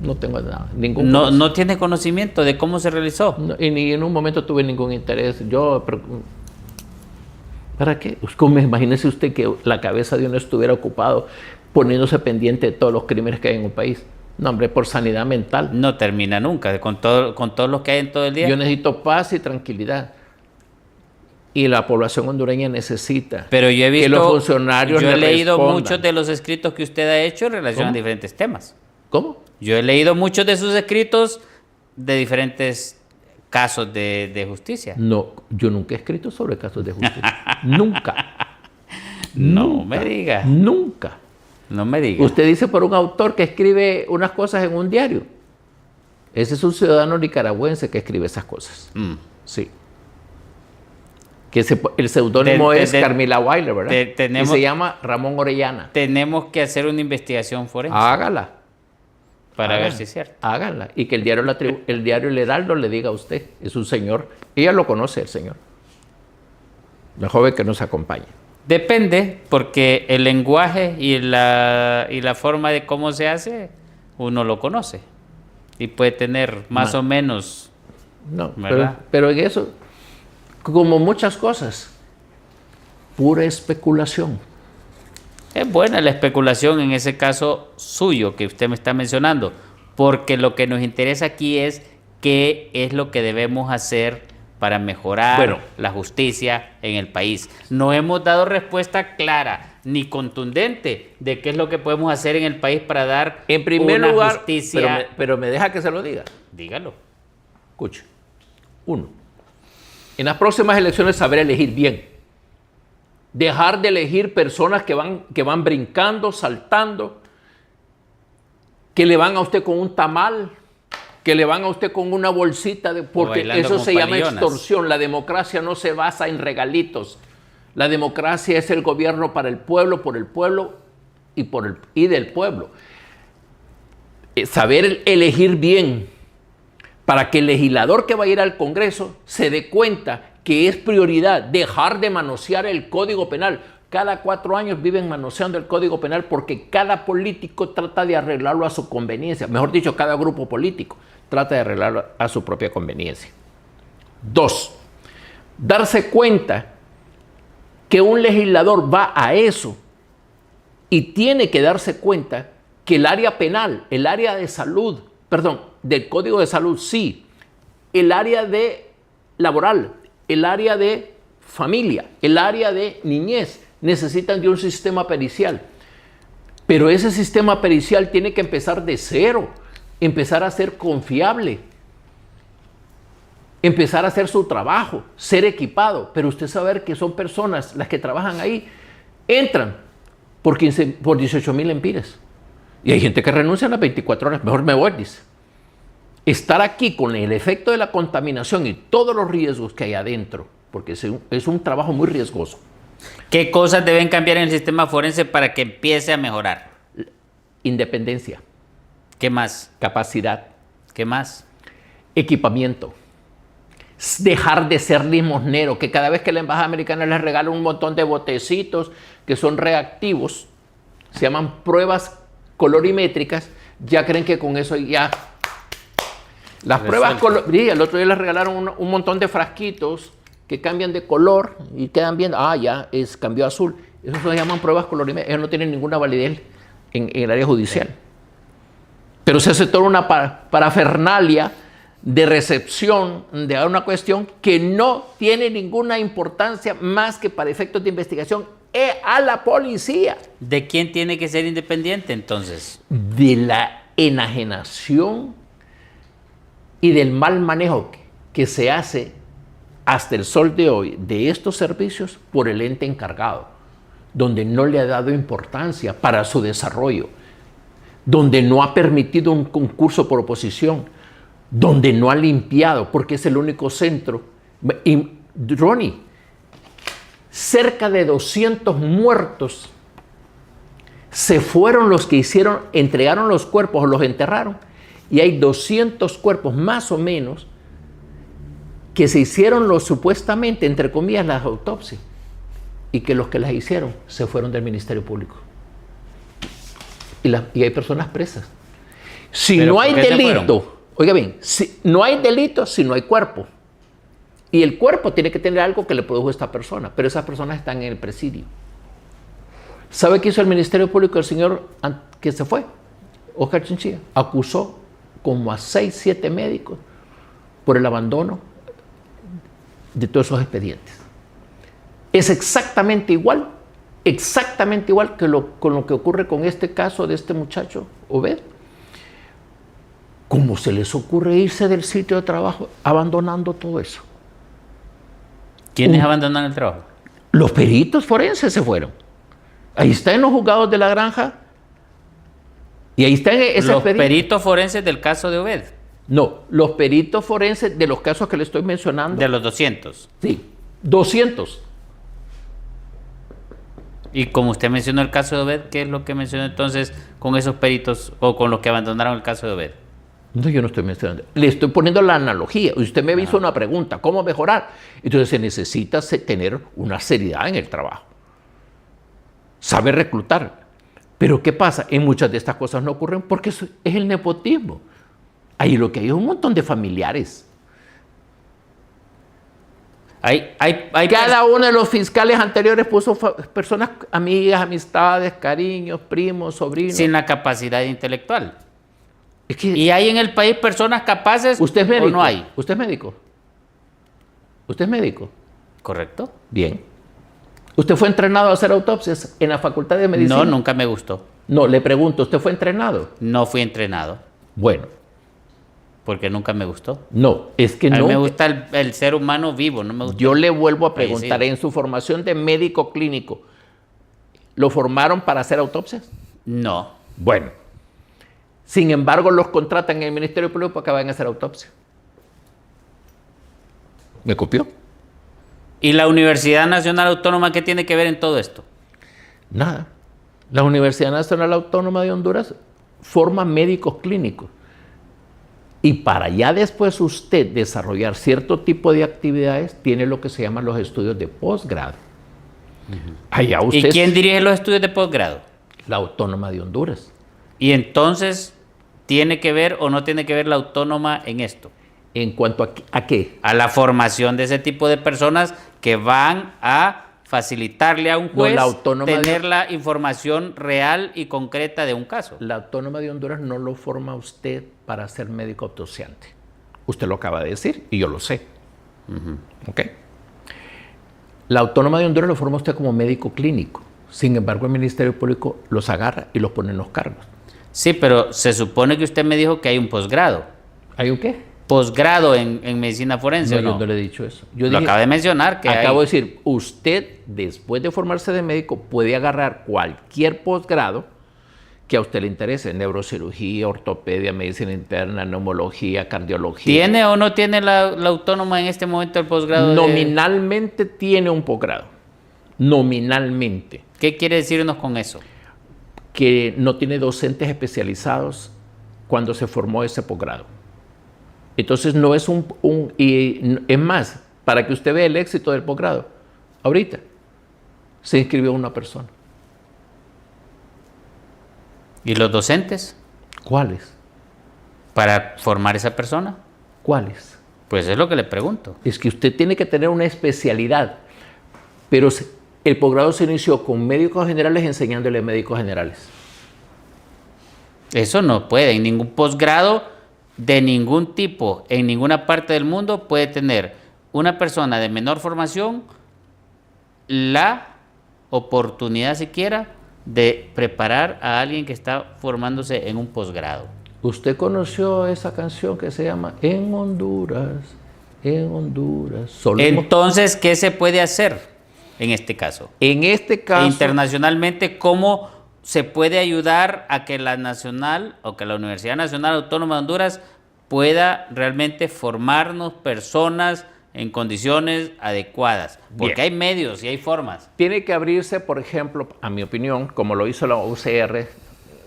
No tengo nada.
No tiene conocimiento de cómo se realizó.
No, y ni en un momento tuve ningún interés. ¿Para qué? Imagínese usted que la cabeza de uno estuviera ocupado poniéndose pendiente de todos los crímenes que hay en un país. No, hombre, por sanidad mental.
No termina nunca, con todo lo que hay en todo el día.
Yo necesito paz y tranquilidad. Y la población hondureña necesita.
Pero yo he visto,
que los funcionarios
yo he
le
leído
respondan.
muchos de los escritos que usted ha hecho en relación a diferentes temas.
¿Cómo?
Yo he leído muchos de sus escritos de diferentes casos de justicia.
No, yo nunca he escrito sobre casos de justicia. Nunca.
No
Nunca.
me diga.
Nunca.
No me diga.
Usted dice por un autor que escribe unas cosas en un diario. Ese es un ciudadano nicaragüense que escribe esas cosas. Sí. Que el seudónimo es Carmila Weiler, ¿verdad? Y se llama Ramón Orellana.
Tenemos que hacer una investigación forense.
Hágala.
Para ver si es cierto.
Háganla. Y que el diario El Heraldo le diga a usted. Es un señor. Ella lo conoce, el señor. La joven que nos acompaña.
Depende, porque el lenguaje y la forma de cómo se hace, uno lo conoce. Y puede tener más o menos...
No,
¿verdad?
pero en eso, como muchas cosas, pura especulación.
Es buena la especulación en ese caso suyo que usted me está mencionando, porque lo que nos interesa aquí es qué es lo que debemos hacer para mejorar la justicia en el país. No hemos dado respuesta clara ni contundente de qué es lo que podemos hacer en el país para dar
en primer
una
lugar,
justicia.
pero me deja que se lo diga.
Dígalo.
Escuche. 1. En las próximas elecciones saber elegir bien. Dejar de elegir personas que van brincando, saltando, que le van a usted con un tamal, que le van a usted con una bolsita, porque eso se llama extorsión. La democracia no se basa en regalitos. La democracia es el gobierno para el pueblo, por el pueblo y del pueblo. Saber elegir bien para que el legislador que va a ir al Congreso se dé cuenta que es prioridad dejar de manosear el Código Penal. Cada 4 años viven manoseando el Código Penal porque cada político trata de arreglarlo a su conveniencia. Mejor dicho, cada grupo político trata de arreglarlo a su propia conveniencia. 2. Darse cuenta que un legislador va a eso y tiene que darse cuenta que el área penal, el área de salud, del Código de Salud, sí, el área de laboral, el área de familia, el área de niñez, necesitan de un sistema pericial. Pero ese sistema pericial tiene que empezar de cero, empezar a ser confiable, empezar a hacer su trabajo, ser equipado. Pero usted sabe que son personas, las que trabajan ahí, entran por 18,000 lempiras. Y hay gente que renuncia a las 24 horas, mejor me voy, dice. Estar aquí con el efecto de la contaminación y todos los riesgos que hay adentro, porque es un trabajo muy riesgoso.
¿Qué cosas deben cambiar en el sistema forense para que empiece a mejorar?
Independencia.
¿Qué más?
Capacidad.
¿Qué más?
Equipamiento. Dejar de ser limosnero, que cada vez que la embajada americana les regala un montón de botecitos que son reactivos, se llaman pruebas colorimétricas, ya creen que con eso ya... Las pruebas colorimétricas, el otro día les regalaron un montón de frasquitos que cambian de color y quedan viendo, cambió a azul. Eso se llaman pruebas colorimétricas, ellos no tienen ninguna validez en el área judicial. Pero se hace toda una parafernalia de recepción de una cuestión que no tiene ninguna importancia más que para efectos de investigación a la policía.
¿De quién tiene que ser independiente entonces?
De la enajenación y del mal manejo que se hace hasta el sol de hoy de estos servicios por el ente encargado, donde no le ha dado importancia para su desarrollo, donde no ha permitido un concurso por oposición, donde no ha limpiado, porque es el único centro. Y Ronnie, cerca de 200 muertos se fueron los que entregaron los cuerpos o los enterraron, y hay 200 cuerpos más o menos que se hicieron supuestamente, entre comillas, las autopsias, y que los que las hicieron se fueron del Ministerio Público. Y hay personas presas. Si no hay delito, oiga bien, no hay delito si no hay cuerpo. Y el cuerpo tiene que tener algo que le produjo a esta persona, pero esas personas están en el presidio. ¿Sabe qué hizo el Ministerio Público del señor que se fue? Oscar Chinchilla acusó como a 6, 7 médicos por el abandono de todos esos expedientes. Es exactamente igual con lo que ocurre con este caso de este muchacho Obed. ¿Cómo se les ocurre irse del sitio de trabajo abandonando todo eso?
¿Quiénes abandonan el trabajo?
Los peritos forenses se fueron. Ahí está en los juzgados de La Granja. Y ahí están
los peritos forenses del caso de Obed.
No, los peritos forenses de los casos que le estoy mencionando.
De los 200.
Sí, 200.
Y como usted mencionó el caso de Obed, ¿qué es lo que mencionó entonces con esos peritos o con los que abandonaron el caso de Obed?
No, yo no estoy mencionando. Le estoy poniendo la analogía. Usted me hizo una pregunta, ¿cómo mejorar? Entonces se necesita tener una seriedad en el trabajo. sabe reclutar. Pero ¿qué pasa? En muchas de estas cosas no ocurren porque es el nepotismo. Ahí lo que hay es un montón de familiares. Cada uno de los fiscales anteriores puso personas, amigas, amistades, cariños, primos, sobrinos.
Sin la capacidad intelectual.
Es que
¿Y hay en el país personas capaces
¿usted es médico?
o no hay?
¿Usted es médico? ¿Usted es médico?
¿Correcto?
Bien. ¿Usted fue entrenado a hacer autopsias en la Facultad de Medicina?
No, nunca me gustó.
No, le pregunto, ¿usted fue entrenado?
No fui entrenado,
Bueno,
porque nunca me gustó.
no, es que
A mí
no.
me gusta el ser humano vivo, no me gusta.
Yo le vuelvo a preguntar,
fallecido.
en su formación de médico clínico, ¿lo formaron para hacer autopsias?
No.
Bueno, sin embargo, los contratan en el Ministerio Público para que vayan a hacer autopsia. ¿Me copió?
¿Y la Universidad Nacional Autónoma qué tiene que ver en todo esto?
Nada. La Universidad Nacional Autónoma de Honduras forma médicos clínicos. Y para ya después usted desarrollar cierto tipo de actividades, tiene lo que se llaman los estudios de posgrado. Allá usted
¿Y quién dirige los estudios de posgrado?
La Autónoma de Honduras.
Y entonces, ¿tiene que ver o no tiene que ver la autónoma en esto?
¿En cuanto a qué?
A la formación de ese tipo de personas que van a facilitarle a un
No,
juez
la autónoma
tener la información real y concreta de un caso.
La Autónoma de Honduras no lo forma usted para ser médico autopsiante. Usted lo acaba de decir y yo lo sé. ¿Ok? La Autónoma de Honduras lo forma usted como médico clínico. Sin embargo, el Ministerio Público los agarra y los pone en los cargos.
Sí, pero se supone que usted me dijo que hay un posgrado.
¿Hay un qué?
Posgrado en medicina forense,
No,
¿o no?
yo no le he dicho eso. Yo
Lo
dije,
acaba de mencionar que
acabo
hay.
de decir, usted después de formarse de médico puede agarrar cualquier posgrado que a usted le interese, neurocirugía, ortopedia, medicina interna, neumología, cardiología.
¿Tiene o no tiene la autónoma en este momento el posgrado?
Nominalmente tiene un posgrado. Nominalmente.
¿Qué quiere decirnos con eso?
Que no tiene docentes especializados cuando se formó ese posgrado. Entonces no es y es más, para que usted vea el éxito del posgrado, ahorita se inscribió una persona.
¿Y los docentes
¿Cuáles?
para formar esa persona?
¿Cuáles?
Pues es lo que le pregunto.
Es que usted tiene que tener una especialidad, pero el posgrado se inició con médicos generales enseñándole a médicos generales.
Eso no puede, en ningún posgrado de ningún tipo, en ninguna parte del mundo puede tener una persona de menor formación la oportunidad siquiera de preparar a alguien que está formándose en un posgrado.
¿Usted conoció esa canción que se llama En Honduras, solemos...
Entonces, ¿qué se puede hacer en este caso?
En este caso...
Internacionalmente, ¿cómo se puede ayudar a que la Nacional o que la Universidad Nacional Autónoma de Honduras pueda realmente formarnos personas en condiciones adecuadas? Porque
Bien.
hay medios y hay formas.
Tiene que abrirse, por ejemplo, a mi opinión, como lo hizo la UCR.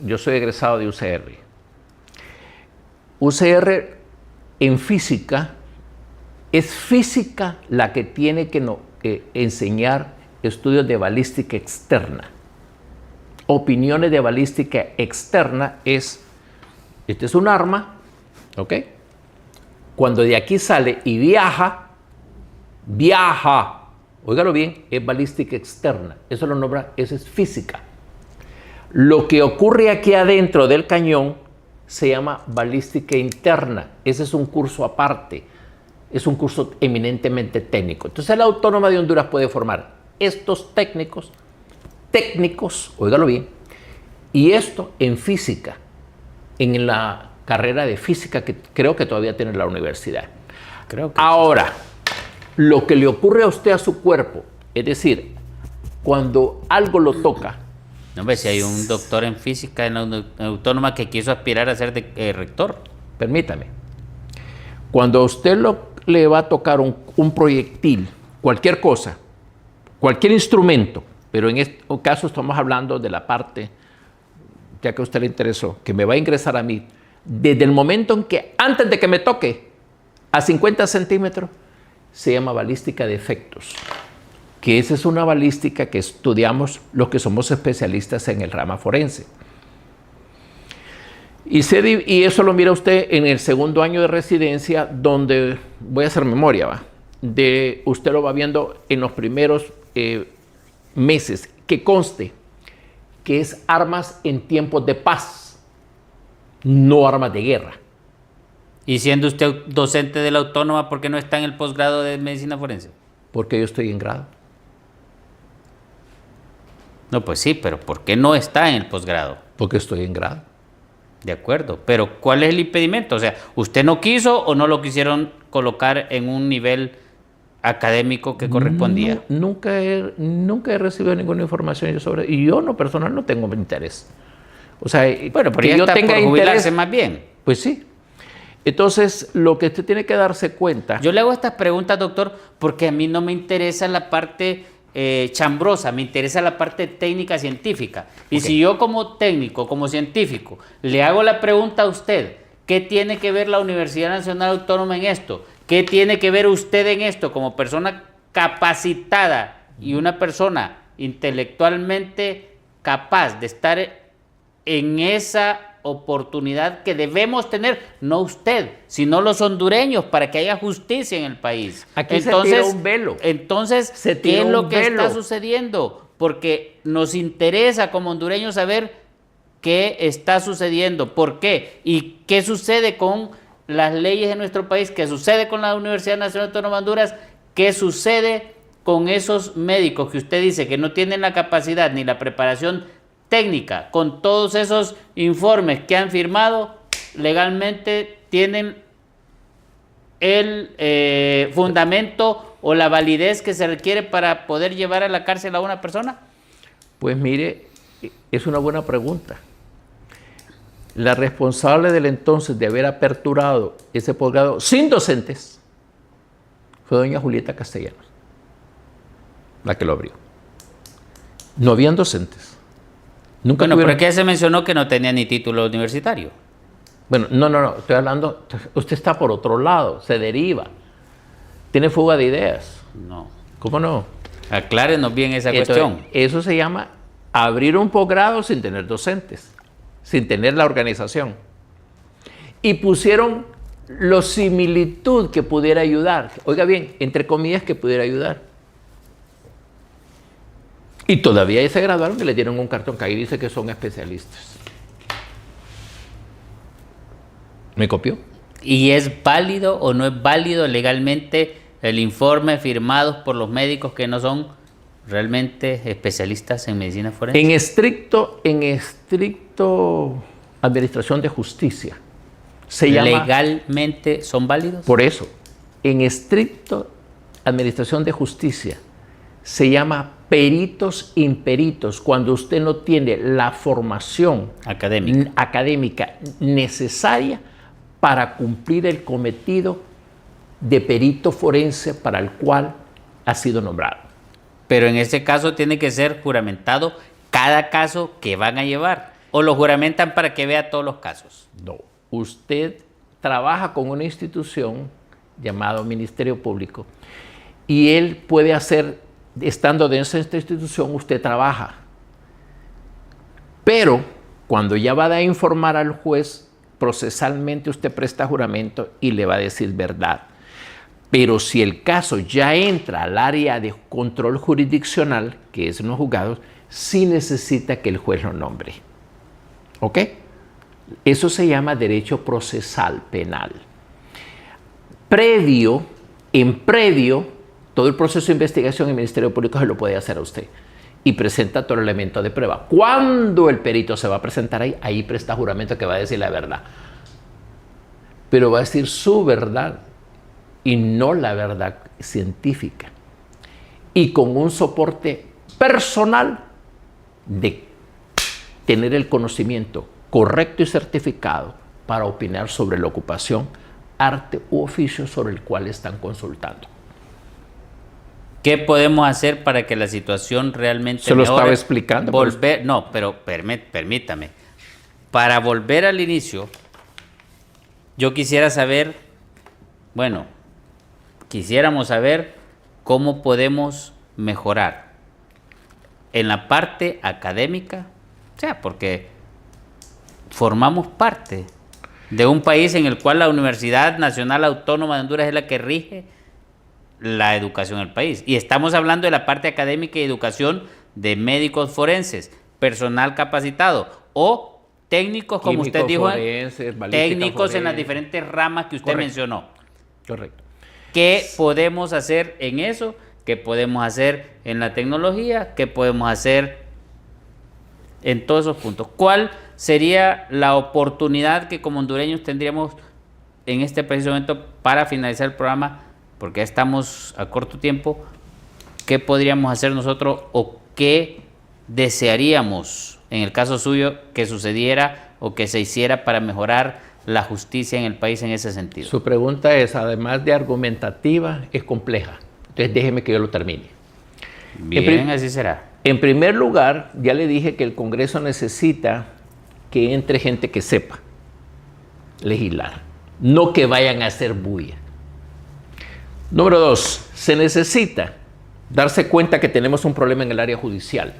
Yo soy egresado de UCR. UCR en física, es física la que tiene que enseñar estudios de balística externa. Opiniones de balística externa es, este es un arma, ¿ok? Cuando de aquí sale y viaja, óigalo bien, es balística externa. Eso lo nombra, eso es física. Lo que ocurre aquí adentro del cañón se llama balística interna. Ese es un curso aparte. Es un curso eminentemente técnico. Entonces la Autónoma de Honduras puede formar estos técnicos, óigalo bien, y esto en física, en la carrera de física que creo que todavía tiene la universidad.
Creo que
Ahora, lo que le ocurre a usted a su cuerpo, es decir, cuando algo lo toca,
no, hombre, si hay un doctor en física en la autónoma que quiso aspirar a ser rector.
permítame, cuando a usted le va a tocar un proyectil, cualquier cosa, cualquier instrumento, pero en este caso estamos hablando de la parte, ya que a usted le interesó, que me va a ingresar a mí, desde el momento en que, antes de que me toque, a 50 centímetros, se llama balística de efectos. que esa es una balística que estudiamos los que somos especialistas en el rama forense. Y eso lo mira usted en el segundo año de residencia, donde, voy a hacer memoria, usted lo va viendo en los primeros meses, que conste que es armas en tiempos de paz, no armas de guerra.
Y siendo usted docente de la Autónoma, ¿por qué no está en el posgrado de medicina forense?
Porque yo estoy en grado.
No, pues sí, pero ¿por qué no está en el posgrado?
Porque estoy en grado.
De acuerdo, pero ¿cuál es el impedimento? O sea, ¿usted no quiso o no lo quisieron colocar en un nivel académico que correspondía?
Nunca he recibido ninguna información yo sobre, y yo no personal no tengo interés. O sea,
bueno, pero
que
ya
yo
está
tenga
por jubilarse
interés,
más bien.
pues sí. Entonces, lo que usted tiene que darse cuenta.
Yo le hago estas preguntas, doctor, porque a mí no me interesa la parte chambrosa, me interesa la parte técnica científica. Y si yo como técnico, como científico, le hago la pregunta a usted, ¿qué tiene que ver la Universidad Nacional Autónoma en esto? ¿Qué tiene que ver usted en esto como persona capacitada y una persona intelectualmente capaz de estar en esa oportunidad que debemos tener, no usted, sino los hondureños, para que haya justicia en el país?
Aquí entonces, se tira un velo.
Entonces, ¿qué es lo que está sucediendo? Porque nos interesa como hondureños saber qué está sucediendo, por qué, y qué sucede con las leyes de nuestro país, qué sucede con la Universidad Nacional Autónoma de Honduras, qué sucede con esos médicos que usted dice que no tienen la capacidad ni la preparación técnica, con todos esos informes que han firmado, legalmente tienen el fundamento o la validez que se requiere para poder llevar a la cárcel a una persona?
Pues mire, es una buena pregunta. La responsable del entonces de haber aperturado ese posgrado sin docentes fue doña Julieta Castellanos, la que lo abrió. No habían docentes.
Nunca bueno, tuvieron... pero ¿qué se mencionó que no tenía ni título universitario?
Bueno, no, estoy hablando, usted está por otro lado, se deriva, tiene fuga de ideas.
No.
¿Cómo no?
Aclárenos bien esa cuestión.
Eso se llama abrir un posgrado sin tener docentes, sin tener la organización. Y pusieron la similitud que pudiera ayudar, oiga bien, entre comillas, que pudiera ayudar. Y todavía ahí se graduaron y le dieron un cartón que ahí dice que son especialistas. ¿Me copió?
¿Y es válido o no es válido legalmente el informe firmado por los médicos que no son realmente especialistas en medicina forense?
En estricto administración de justicia.
¿Legalmente son válidos?
Por eso, en estricto administración de justicia se llama peritos imperitos, cuando usted no tiene la formación académica necesaria para cumplir el cometido de perito forense para el cual ha sido nombrado.
Pero en este caso tiene que ser juramentado cada caso que van a llevar, o lo juramentan para que vea todos los casos.
No, usted trabaja con una institución llamada Ministerio Público y él puede hacer, estando dentro de esta institución, usted trabaja. Pero cuando ya va a informar al juez, procesalmente usted presta juramento y le va a decir verdad. Pero si el caso ya entra al área de control jurisdiccional, que es en los juzgados, sí necesita que el juez lo nombre. ¿Ok? Eso se llama derecho procesal penal. En previo, todo el proceso de investigación el Ministerio Público se lo puede hacer a usted y presenta todo el elemento de prueba. Cuando el perito se va a presentar ahí presta juramento que va a decir la verdad. Pero va a decir su verdad y no la verdad científica. Y con un soporte personal de tener el conocimiento correcto y certificado para opinar sobre la ocupación, arte u oficio sobre el cual están consultando.
¿Qué podemos hacer para que la situación realmente
se lo mejore? Estaba explicando.
No, pero permítame. Para volver al inicio, yo quisiera saber, quisiéramos saber cómo podemos mejorar en la parte académica, o sea, porque formamos parte de un país en el cual la Universidad Nacional Autónoma de Honduras es la que rige la educación del país. Y estamos hablando de la parte académica y educación de médicos forenses, personal capacitado o técnicos, como
Químicos,
usted dijo,
forenses,
técnicos
forense.
en las diferentes ramas que usted
Correcto.
mencionó.
Correcto.
¿Qué podemos hacer en eso? ¿Qué podemos hacer en la tecnología? ¿Qué podemos hacer en todos esos puntos? ¿Cuál sería la oportunidad que como hondureños tendríamos en este preciso momento para finalizar el programa? Porque ya estamos a corto tiempo. ¿Qué podríamos hacer nosotros o qué desearíamos, en el caso suyo, que sucediera o que se hiciera para mejorar la justicia en el país en ese sentido?
Su pregunta es, además de argumentativa, es compleja. Entonces déjeme que yo lo termine.
Bien, así será.
En primer lugar, ya le dije que el Congreso necesita que entre gente que sepa legislar, no que vayan a hacer bulla. Número 2, se necesita darse cuenta que tenemos un problema en el área judicial.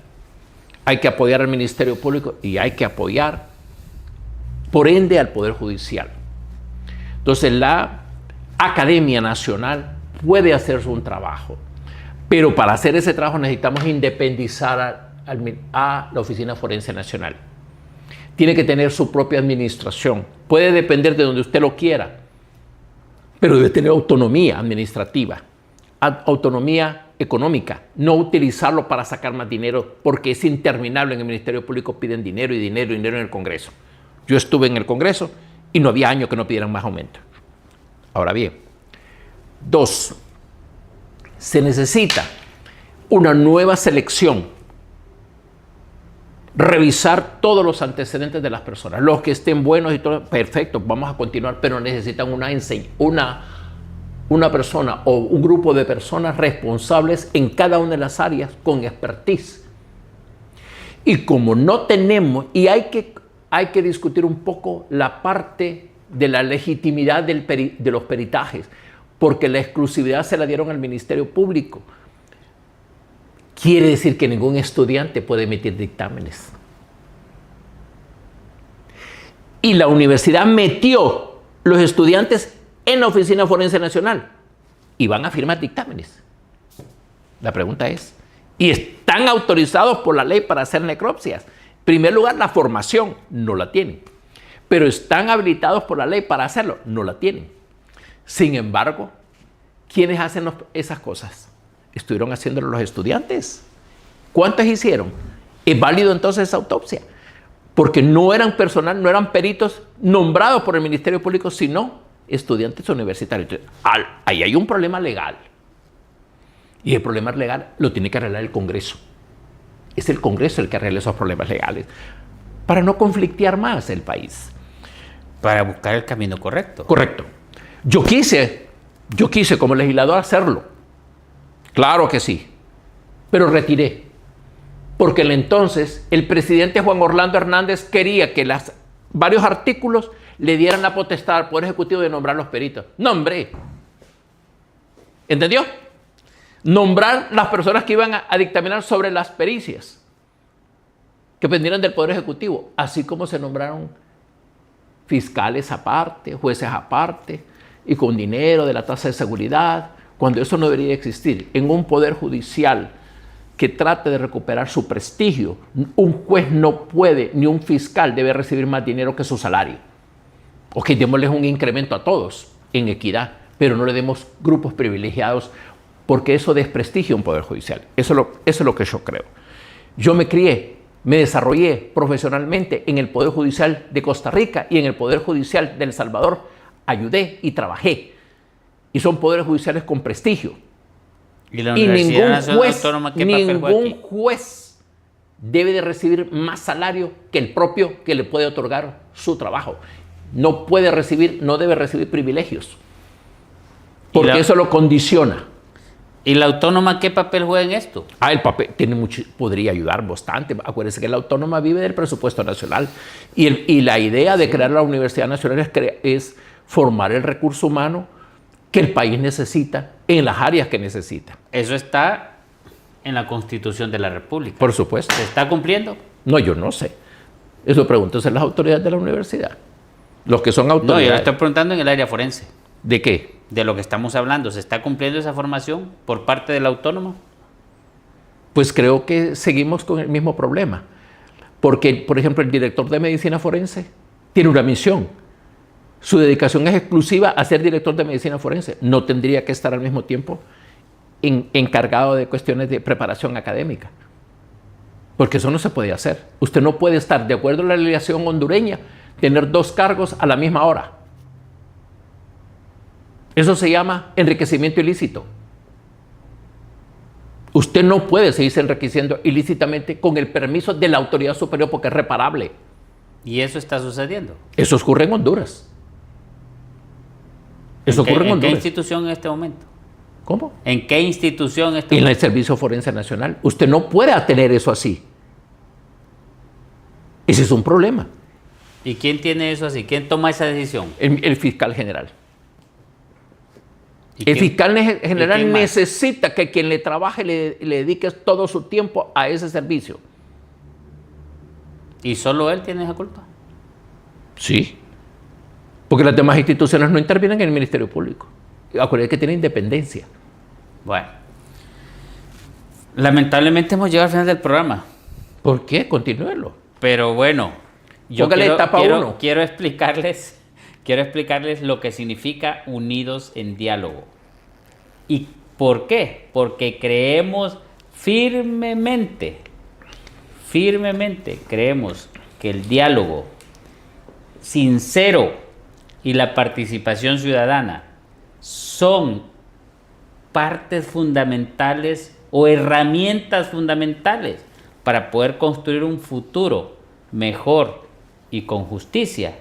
Hay que apoyar al Ministerio Público y hay que apoyar, por ende, al Poder Judicial. Entonces, la Academia Nacional puede hacer un trabajo, pero para hacer ese trabajo necesitamos independizar a la Oficina Forense Nacional. Tiene que tener su propia administración. Puede depender de donde usted lo quiera, pero debe tener autonomía administrativa, autonomía económica, no utilizarlo para sacar más dinero, porque es interminable. En el Ministerio Público piden dinero y dinero y dinero en el Congreso. Yo estuve en el Congreso y no había año que no pidieran más aumento. Ahora bien, 2, se necesita una nueva selección, revisar todos los antecedentes de las personas, los que estén buenos y todo, perfecto, vamos a continuar, pero necesitan una persona o un grupo de personas responsables en cada una de las áreas con expertise. Y como no tenemos, y hay que discutir un poco la parte de la legitimidad de los peritajes, porque la exclusividad se la dieron al Ministerio Público. Quiere decir que ningún estudiante puede emitir dictámenes. Y la universidad metió los estudiantes en la Oficina Forense Nacional y van a firmar dictámenes. La pregunta es, ¿y están autorizados por la ley para hacer necropsias? En primer lugar, la formación no la tienen, pero ¿están habilitados por la ley para hacerlo? No la tienen. Sin embargo, ¿quiénes hacen esas cosas? Estuvieron haciéndolo los estudiantes. ¿Cuántos hicieron? ¿Es válido entonces esa autopsia? Porque no eran personal, no eran peritos nombrados por el Ministerio Público, sino estudiantes universitarios. Entonces, ahí hay un problema legal. Y el problema legal lo tiene que arreglar el Congreso. Es el Congreso el que arregla esos problemas legales para no conflictear más el país.
Para buscar el camino correcto.
Correcto. Yo quise como legislador hacerlo. Claro que sí. Pero retiré. Porque entonces el presidente Juan Orlando Hernández quería que varios artículos le dieran la potestad al Poder Ejecutivo de nombrar los peritos. Nombré. ¿Entendió? Nombrar las personas que iban a dictaminar sobre las pericias que dependieran del Poder Ejecutivo, así como se nombraron fiscales aparte, jueces aparte, y con dinero de la tasa de seguridad, cuando eso no debería existir. En un Poder Judicial que trate de recuperar su prestigio, un juez no puede, ni un fiscal debe recibir más dinero que su salario. Ok, démosles un incremento a todos en equidad, pero no le demos grupos privilegiados, porque eso desprestigia un Poder Judicial. Eso es lo que yo creo. Yo me crié, me desarrollé profesionalmente en el Poder Judicial de Costa Rica y en el Poder Judicial de El Salvador. Ayudé y trabajé. Y son poderes judiciales con prestigio.
¿Y la Universidad Nacional Autónoma qué papel juega aquí?
Ningún juez debe de recibir más salario que el propio que le puede otorgar su trabajo. No puede recibir, no debe recibir privilegios. Porque eso lo condiciona.
¿Y la autónoma qué papel juega en esto?
El papel podría ayudar bastante. Acuérdense que la autónoma vive del presupuesto nacional. Y la idea de crear la Universidad Nacional es formar el recurso humano que el país necesita en las áreas que necesita.
Eso está en la Constitución de la República.
Por supuesto.
¿Se está cumpliendo?
No, yo no sé. Eso pregúntese a las autoridades de la universidad. Los que son
No,
autoridades.
yo le estoy preguntando en el área forense.
¿De qué?
De lo que estamos hablando. ¿Se está cumpliendo esa formación por parte de la autónoma?
Pues creo que seguimos con el mismo problema. Porque, por ejemplo, el director de medicina forense tiene una misión. Su dedicación es exclusiva a ser director de medicina forense. No tendría que estar al mismo tiempo encargado de cuestiones de preparación académica. Porque eso no se puede hacer. Usted no puede estar, de acuerdo a la legislación hondureña, tener 2 cargos a la misma hora. Eso se llama enriquecimiento ilícito. Usted no puede seguirse enriqueciendo ilícitamente con el permiso de la autoridad superior porque es reparable.
Y eso está sucediendo.
Eso ocurre en Honduras. Eso ocurre en
¿En qué
Honduras.
institución en este momento?
¿Cómo?
¿En qué institución en este
En
momento?
el Servicio Forense Nacional. Usted no puede tener eso así. Ese es un problema.
¿Y quién tiene eso así? ¿Quién toma esa decisión?
El fiscal general.
¿Y
El
quién-
fiscal
y
general
quién más?
necesita que quien le trabaje le dedique todo su tiempo a ese servicio.
¿Y solo él tiene esa culpa?
Sí. Porque las demás instituciones no intervienen en el Ministerio Público. Acuérdense que tiene independencia.
Bueno. Lamentablemente hemos llegado al final del programa.
¿Por qué? Continúelo.
Pero bueno,
Póngale etapa uno.
quiero explicarles lo que significa unidos en diálogo. ¿Y por qué? Porque creemos firmemente creemos que el diálogo sincero y la participación ciudadana son partes fundamentales o herramientas fundamentales para poder construir un futuro mejor y con justicia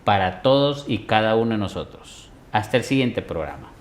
para todos y cada uno de nosotros. Hasta el siguiente programa.